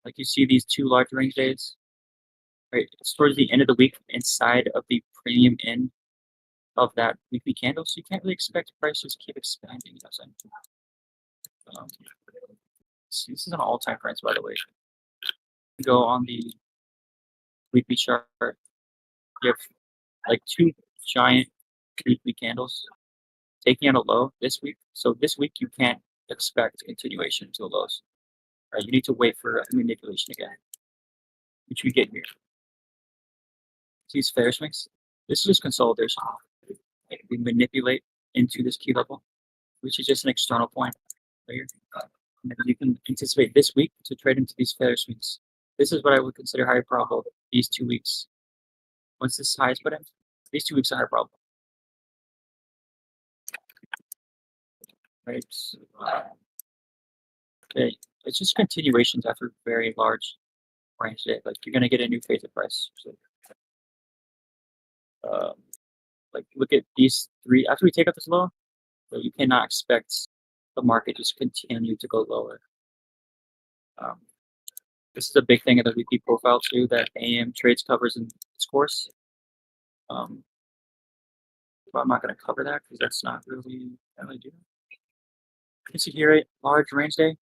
Like you see these two large range days, right? It's towards the end of the week inside of the premium end of that weekly candle, so you can't really expect prices to keep expanding. You know what I'm saying? This is an all-time price, by the way. Go on the weekly chart. You have like two giant weekly candles taking out a low this week. So this week you can't expect continuation to the lows. Right? You need to wait for manipulation again, which we get here. These fair swings. This is just consolidation. Like we manipulate into this key level, which is just an external point right here. And you can anticipate this week to trade into these fair swings. This is what I would consider higher probable these 2 weeks. Once this high is put in, these 2 weeks are higher probable. Right? Okay. It's just continuations after very large range day. Like you're gonna get a new phase of price. So, like look at these three after we take out this low, so you cannot expect the market just continue to go lower. This is a big thing in the weekly profile too that AM Trades covers in its course. But I'm not going to cover that because that's not really do. You can see here, right? Large range day.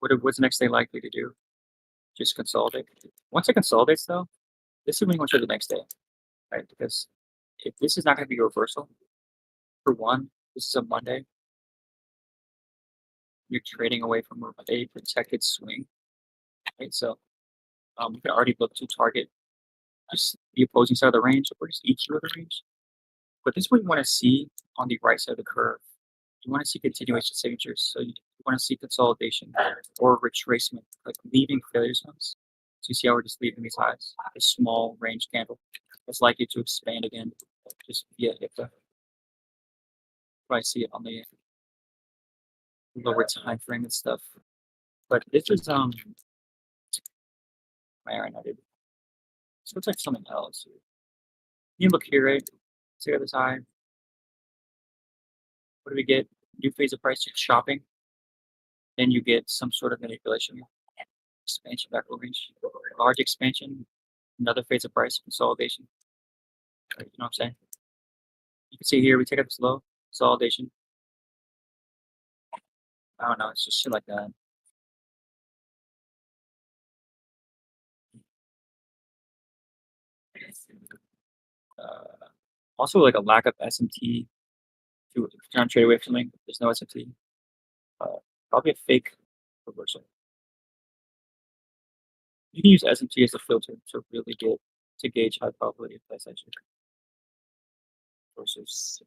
What's the next day likely to do? Just consolidate. Once it consolidates, though, this is when you want to trade the next day, right? Because if this is not going to be a reversal, for one, this is a Monday. You're trading away from a protected swing, right? So you can already look to target just the opposing side of the range or just each of the range. But this is what you want to see on the right side of the curve. You want to see continuation signatures. So you want to see consolidation or retracement, like leaving failure zones. So you see how we're just leaving these highs, a small range candle that's likely to expand again. Just via IPTA. Probably see it on the lower time frame and stuff. But this is my iron I did. So it's like something else. You look here, right? See this high. What do we get? New phase of price shopping. Then you get some sort of manipulation, expansion back over range, large expansion, another phase of price consolidation. You know what I'm saying? You can see here we take up this low consolidation. I don't know, it's just shit like that. Also, like a lack of SMT to try and trade away from something. There's no SMT. Probably a fake reversal. You can use SMT as a filter to really get to gauge high probability of price action. Versus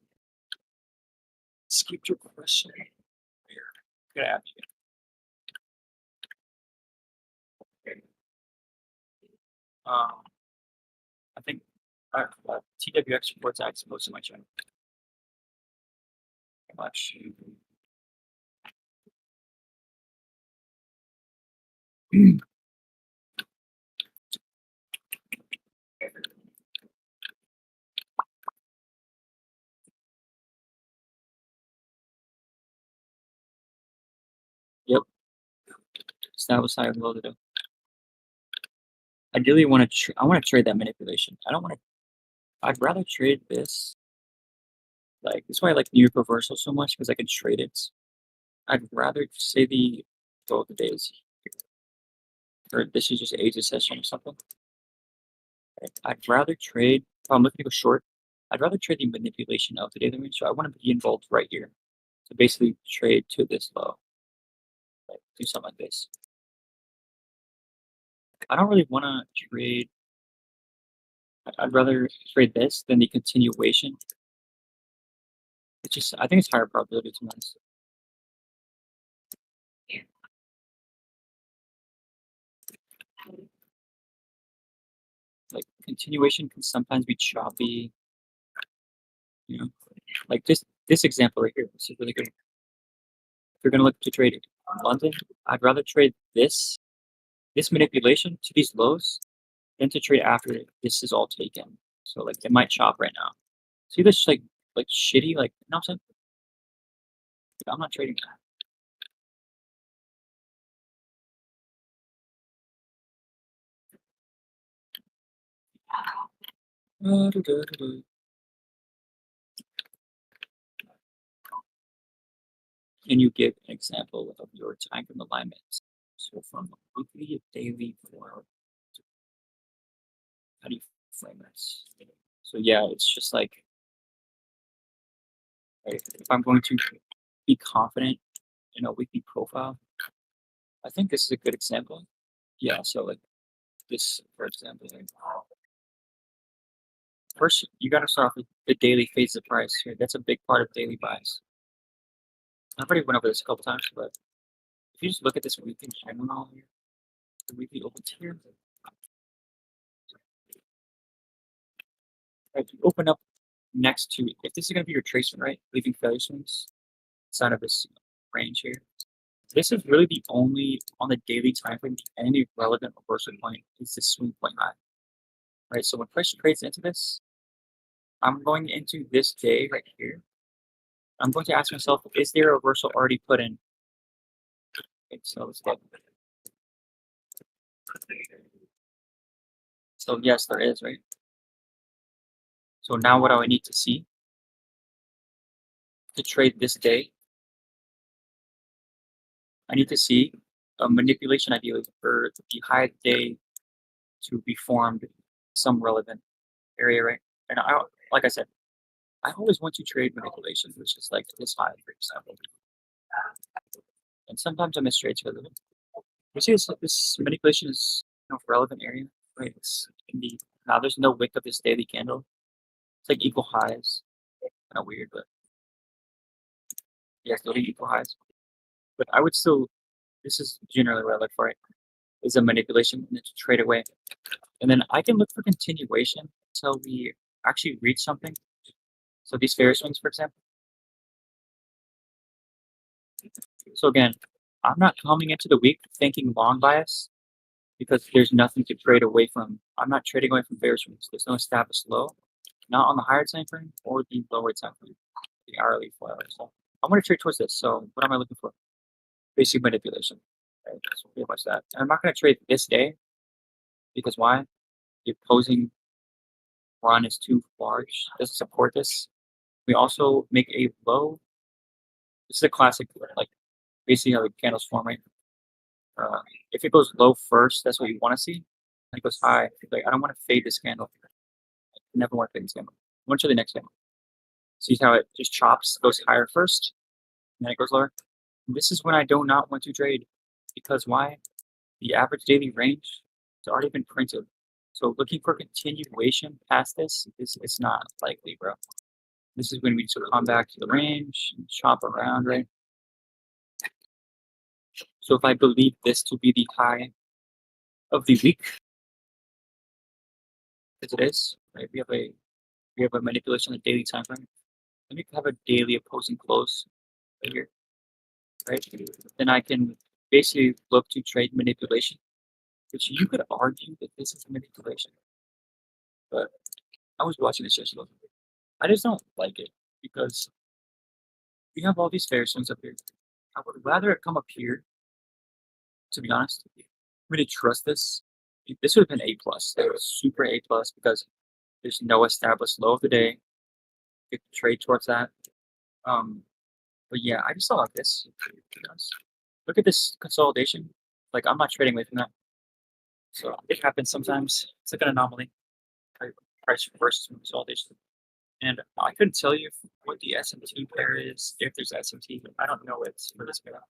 skip your question here. I'm gonna ask you. Okay. I think TWX reports acts most of my channel. Much. Yep. Establish higher low today. Ideally, I want to trade that manipulation. I don't want to. I'd rather trade this. Like that's why I like New York reversal so much because I can trade it. I'd rather say the goal of the day is here. Or this is just Asia session or something. I'd rather trade. If I'm looking to go short, I'd rather trade the manipulation of the daily range. So I want to be involved right here. So basically trade to this low. Like, do something like this. I don't really want to trade. I'd rather trade this than the continuation. It's just, I think it's higher probability to be honest. Like continuation can sometimes be choppy. You know, like this example right here. This is really good. If you're gonna look to trade in London, I'd rather trade this manipulation to these lows than to trade after this is all taken. So like it might chop right now. See this like shitty, like you know what I'm saying? I'm not trading that. Can you give an example of your time from alignments? So from weekly, daily, or how do you frame this? So yeah, it's just like right, if I'm going to be confident in a weekly profile, I think this is a good example. Yeah, so like this, for example, like, first you got to start off with the daily phase of price here. That's a big part of daily buys. I've already went over this a couple times, but if you just look at this weekly general here, the weekly opens here. Right, you open up next to, if this is going to be your tracement, right, leaving failure swings inside of this range here. This is really the only, on the daily time frame, any relevant reversal point is this swing point high. Right, so when price trades into this, I'm going into this day right here. I'm going to ask myself, is there a reversal already put in? Okay, so let's get. So yes, there is, right? So now what do I need to see to trade this day? I need to see a manipulation ideally for the high day to be formed some relevant area, right? And like I said, I always want to trade manipulation, which is like this high, for example. And sometimes I miss trades because of it. You see this manipulation is relevant area, right? It's in the now there's no wick of this daily candle. It's like equal highs. Kind of weird, but yeah, still equal highs. But I would still, this is generally what I look for it, is a manipulation and to trade away. And then I can look for continuation until we actually reach something. So these fair swings, for example. So again, I'm not coming into the week thinking long bias because there's nothing to trade away from. I'm not trading away from fair swings. There's no established low, not on the higher time frame or the lower time frame, the hourly flow. So I'm going to trade towards this. So what am I looking for? Basic manipulation. Right? That's pretty much that. And I'm not going to trade this day because why? The opposing run is too large. It doesn't support this. We also make a low. This is a classic, like basically how the candles form, right? If it goes low first, that's what you want to see. And it goes high. Like I don't want to fade this candle. I never want to fade this candle. I want to show the next candle. See how it just chops, goes higher first, and then it goes lower. And this is when I do not want to trade because why? The average daily range has already been printed. So looking for continuation past this is it's not likely, bro. This is when we sort of come back to the range and chop around, right? So if I believe this to be the high of the week, as it is, right? We have a manipulation on the daily time frame. Then we have a daily opposing close right here, right? Then I can basically look to trade manipulation, which you could argue that this is manipulation. But I was watching this yesterday. I just don't like it because we have all these fair swings up here. I would rather it come up here, to be honest. I really trust this. This would have been A plus. That was super A plus because there's no established low of the day. You can trade towards that. But yeah, I just don't like this. To be honest. Look at this consolidation. Like I'm not trading away from that. So it happens sometimes. It's like an anomaly. Price versus consolidation. And I couldn't tell you what the SMT pair is, if there's SMT. I don't know it for this pair.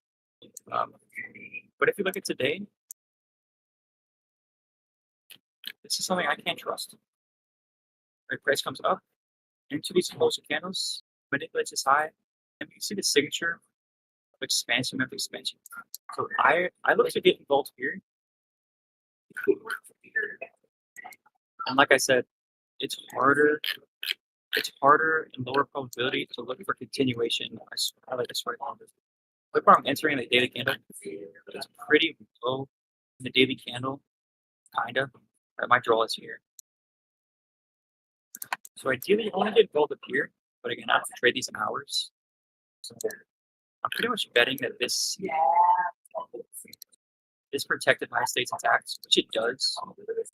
But if you look at today, this is something I can't trust. Right, price comes up into these closer candles, manipulates this high, and you see the signature of expansion after expansion. So I look to get involved here. And like I said, it's harder it's harder and lower probability to look for continuation. I like this right on this. Look where I'm entering the daily candle. It's pretty low in the daily candle, kind of. Right, my draw is here. So ideally, you only get gold up here, but again, I have to trade these in hours. So I'm pretty much betting that this protected high stays intact, which it does.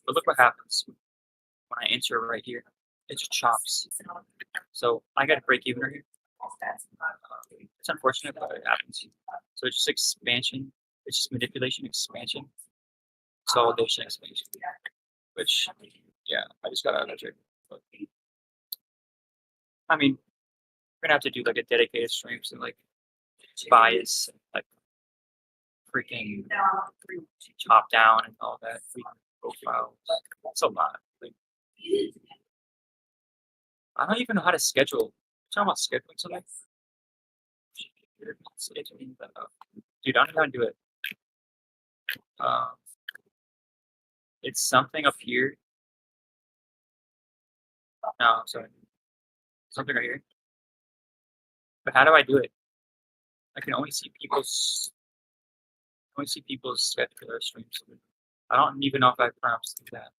But look what happens when I enter right here. It just chops. So I got to break even right here. It's unfortunate, but it happens. So it's just expansion. It's just manipulation, expansion, consolidation, expansion. Which, yeah, I just got out of that trade. But, I mean, we're gonna have to do like a dedicated stream to like bias, like freaking chop down and all that profile. It's a lot. Like, I don't even know how to schedule. Talking about scheduling something. Dude, I don't know how to do it. It's something up here. No, sorry. Something right here. But how do I do it? I can only see people's scheduler streams. I don't even know if I have prompts to do that.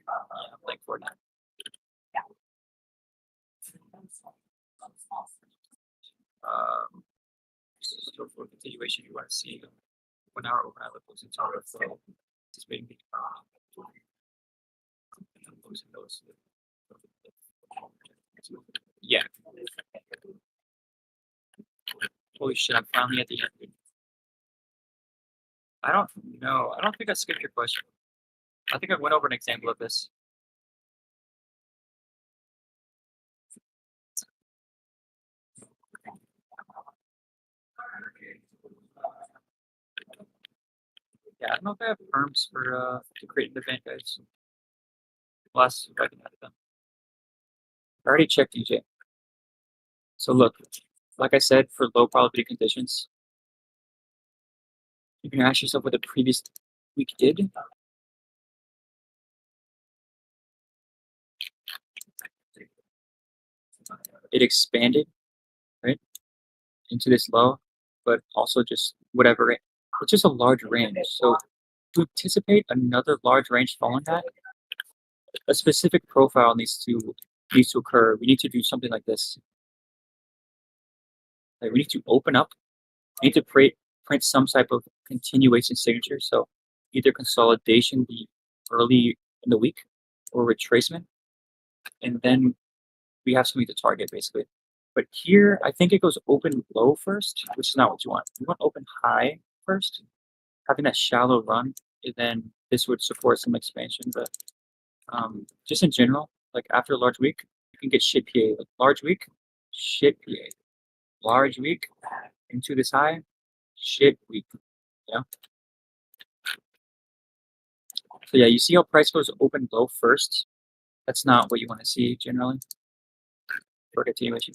I'm playing Fortnite. So for continuation, you want to see 1 hour overlap levels in total flow. Just waiting. Yeah. Holy shit! I'm finally at the end. I don't know. I don't think I skipped your question. I think I went over an example of this. Yeah, I don't know if I have perms for to create an event, guys. Plus, if I can edit them. I already checked DJ. So look, like I said, for low probability conditions, you can ask yourself what the previous week did. It expanded, right, into this low, but also just whatever. It's just a large range. So to anticipate another large range following that, a specific profile needs to occur. We need to do something like this. Like we need to open up. We need to print some type of continuation signature. So either consolidation be early in the week or retracement, and then we have something to target basically. But here, I think it goes open low first, which is not what you want. You want open high first, having that shallow run, and then this would support some expansion. But just in general, like after a large week, you can get shit PA. Like large week, shit PA. Large week into this high, shit week. Yeah. So yeah, you see how price goes open low first. That's not what you want to see generally for continuation.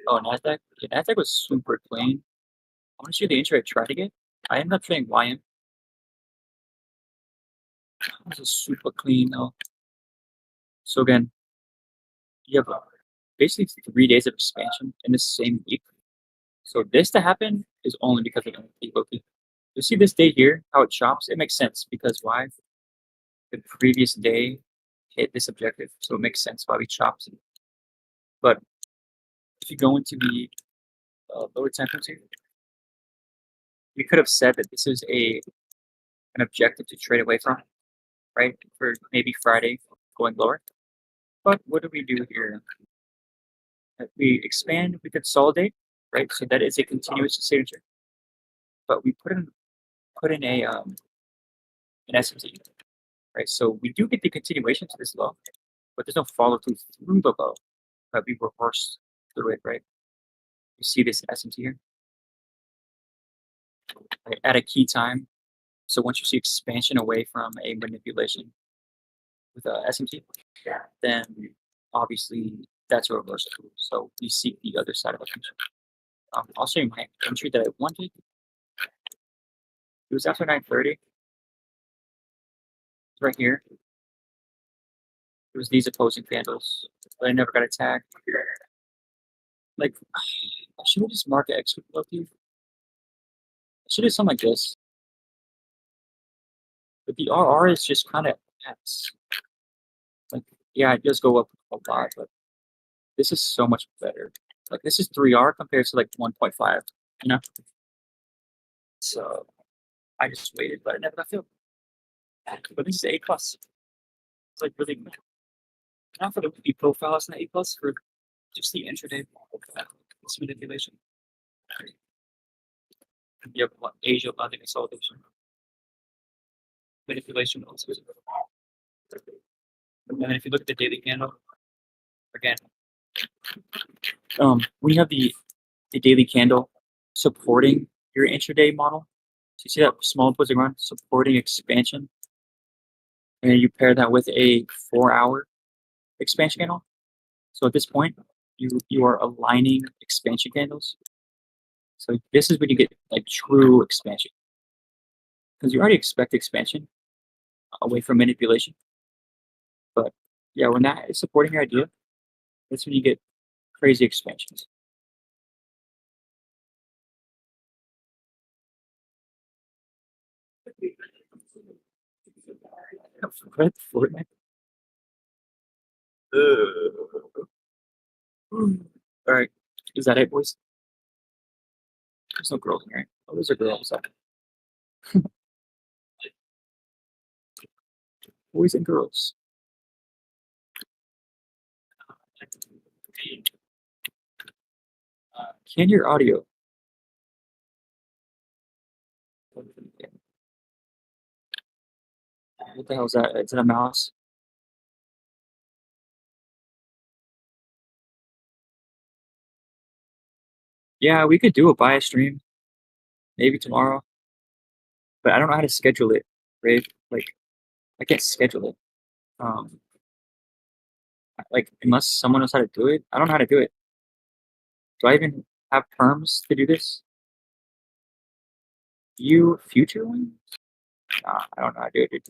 Oh, Nasdaq. Yeah, Nasdaq was super clean. I want to show you the entry I tried to get. I ended up trading YM. This is super clean though. So again, you have basically 3 days of expansion in the same week. So this to happen is only because of the you see this day here, how it chops? It makes sense because why? The previous day hit this objective, so it makes sense why we chopped. But if you go into the lower time frames here, we could have said that this is an objective to trade away from, right? For maybe Friday going lower. But what do we do here? We expand, we consolidate, right? So that is a continuous signature. But we put in a an SMT. right? So we do get the continuation to this low, but there's no follow through the low, but we reverse through it, right? You see this SMT here, right, at a key time. So once you see expansion away from a manipulation with a SMT, then obviously that's a reversal. So we seek the other side of the function. I'll show you my entry that I wanted. It was after 9:30. It's right here. It was these opposing candles, but I never got attacked. Like, I should have just marked X with Loki. I should have something like this. But the RR is just kind of X. Like, yeah, it does go up a lot, but this is so much better. Like, this is 3R compared to like 1.5, you know? So I just waited, but I never got filled. But this is A plus. It's like really good. Not for the weekly profile, it's an A plus for just the intraday profile. This manipulation. You have Asia London consolidation. Manipulation also is. And then if you look at the daily candle, again, we have the daily candle supporting your intraday model. So you see that small opposing run supporting expansion, and then you pair that with a 4-hour expansion candle. So at this point, you are aligning expansion candles. So this is when you get like true expansion, because you already expect expansion away from manipulation. But yeah, when that is supporting your idea, that's when you get crazy expansions. What? Fortnite? All right, is that it, boys? There's no girls in here. Oh, there's a girl. Boys and girls. Can your audio? What the hell is that? Is it a mouse? Yeah, we could do a bias stream maybe tomorrow, but I don't know how to schedule it, right? Like, I can't schedule it. Like, unless someone knows how to do it, I don't know how to do it. Do I even have perms to do this? You future one? Nah, I don't know how to do it, dude.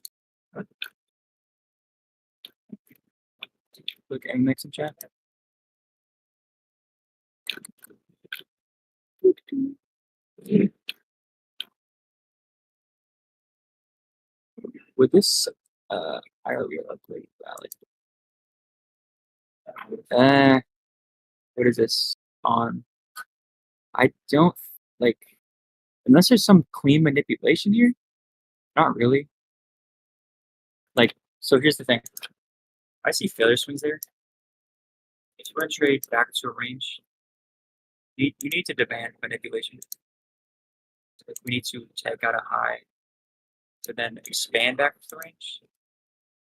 Look, and make some chat. With this, I really ugly valid. What is this on? I don't like, unless there's some clean manipulation here. Not really. Like, so here's the thing. I see failure swings there. If you want to trade back to a range, you need to demand manipulation. We need to check out a high to then expand back to the range,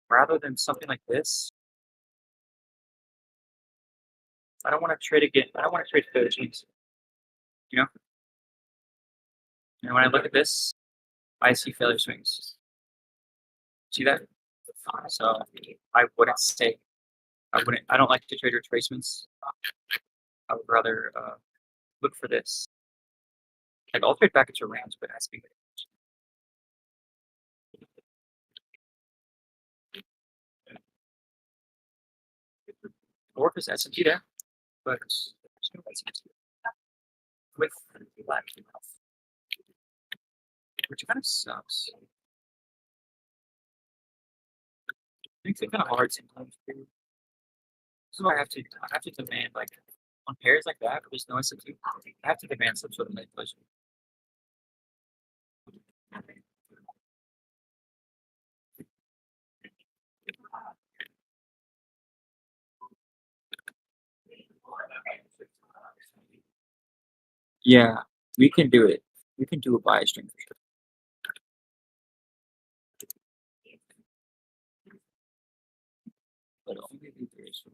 rather than something like this. I don't want to trade again. I don't want to trade failure swings. You know? And when I look at this, I see failure swings. See that? So I wouldn't say, I don't like to trade retracements. I would rather look for this. Like, I'll trade back into rounds, but it has to be. Or if it's S&P there, but there's no S&P with black enough, which kind of sucks. Makes it kind of hard sometimes. This is why I have to demand, like, on pairs like that, where there's no S&P, I have to demand some sort of manipulation. Yeah, we can do it. We can do a bias string for sure. but only the duration.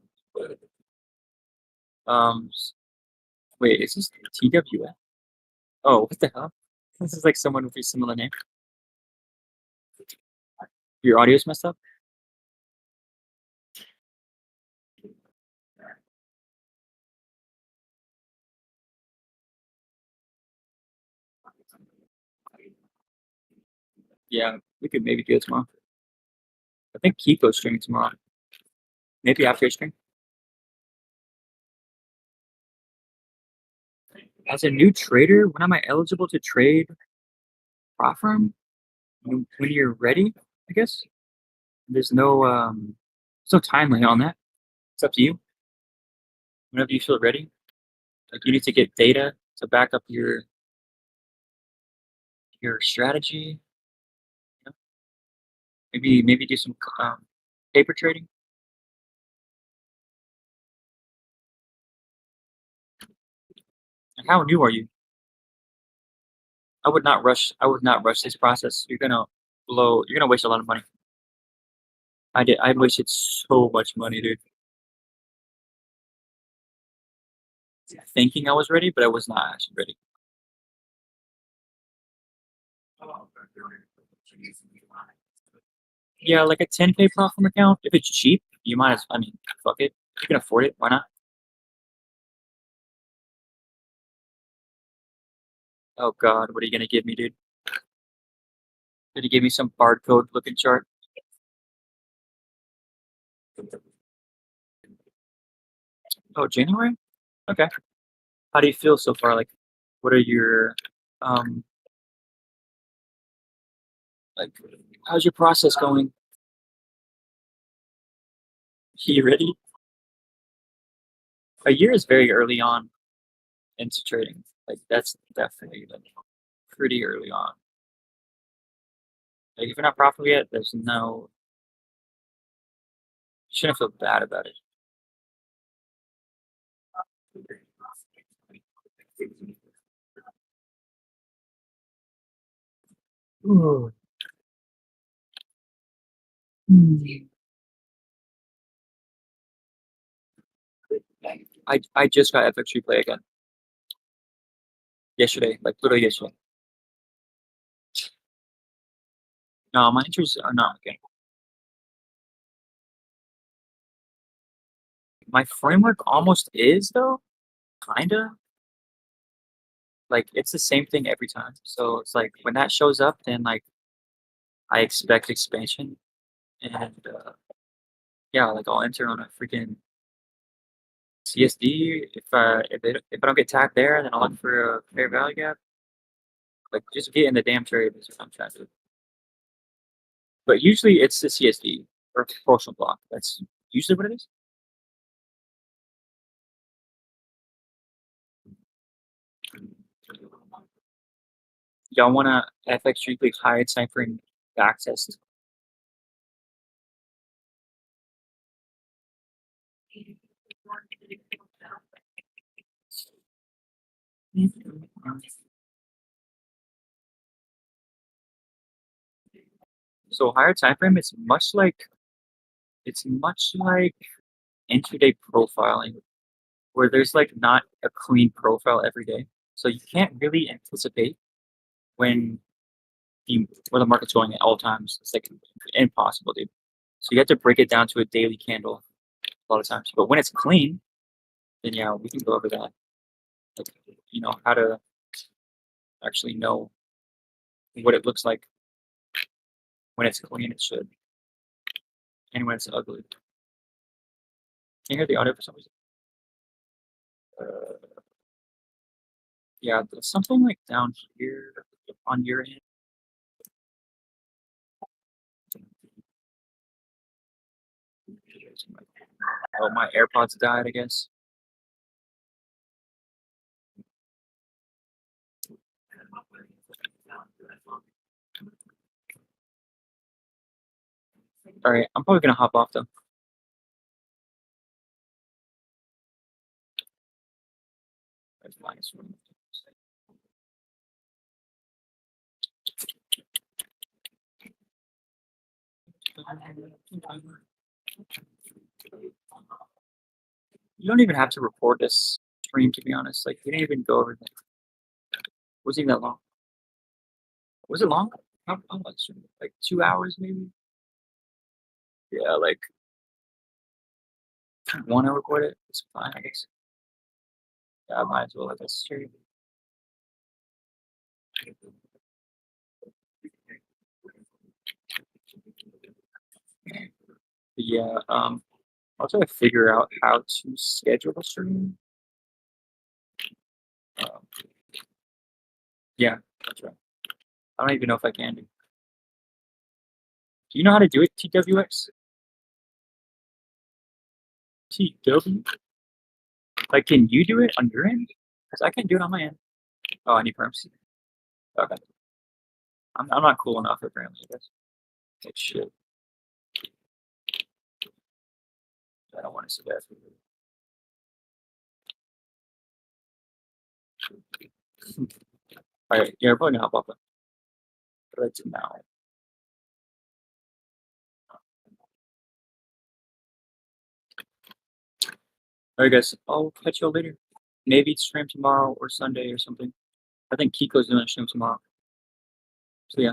Wait, is this TWF? Oh, what the hell? This is like someone with a similar name. Your audio's messed up? Yeah, we could maybe do it tomorrow. I think Kiko's streaming tomorrow. Maybe after his stream. As a new trader, when am I eligible to trade prop firm? When you're ready, I guess. There's no time limit on that. It's up to you. Whenever you feel ready. Like you need to get data to back up your strategy. You know? Maybe do some paper trading. And how new are you? I would not rush this process. You're gonna waste a lot of money. I wasted so much money, dude. Thinking I was ready, but I was not actually ready. Yeah, like a 10K platform account. If it's cheap, you might as fuck it. You can afford it, why not? Oh god, what are you gonna give me, dude? Did you give me some barcode looking chart? Oh, January? Okay. How do you feel so far? Like, what are your like how's your process going? You ready? A year is very early on into trading. Like that's definitely like pretty early on. Like if you're not profitable yet, there's no you shouldn't feel bad about it. Ooh. I just got FX replay again. Yesterday, like literally yesterday. No, my interests are not okay. My framework almost is though, kinda. Like it's the same thing every time. So it's like when that shows up, then like I expect expansion, and yeah, like I'll enter on a freaking CSD. If I don't get tagged there, then I'll look for a fair value gap. Like just get in the damn trade is what I'm trying to do. But usually it's the CSD or proportional block. That's usually what it is. Y'all want to FX weekly high ciphering back test? So higher time frame is much like intraday profiling, where there's like not a clean profile every day. So you can't really anticipate when where the market's going at all times. It's like impossible, dude. So you have to break it down to a daily candle a lot of times. But when it's clean, then yeah, we can go over that. Like, how to actually know what it looks like when it's clean. It should, and when it's ugly. Can you hear the audio for some reason? Yeah, there's something like down here on your end. Oh, my AirPods died, I guess. All right, I'm probably gonna hop off though. You don't even have to record this stream, to be honest. Like, we didn't even go over that. It wasn't even that long. Was it long? How much? Like 2 hours, maybe? Yeah, like, want to record it? It's fine, I guess. Yeah, I might as well let this stream. Yeah, I'll try to figure out how to schedule the stream. Um, yeah, that's right. I don't even know if I can do. Do you know how to do it, TWX? TW? Like, can you do it on your end? Because I can do it on my end. Oh, I need perms. Okay. I'm not cool enough, apparently, I guess. That shit. I don't want to see that. Alright, yeah, we're probably gonna hop off right now. Alright, guys, I'll catch you all later. Maybe stream tomorrow or Sunday or something. I think Kiko's doing a stream tomorrow. So, yeah.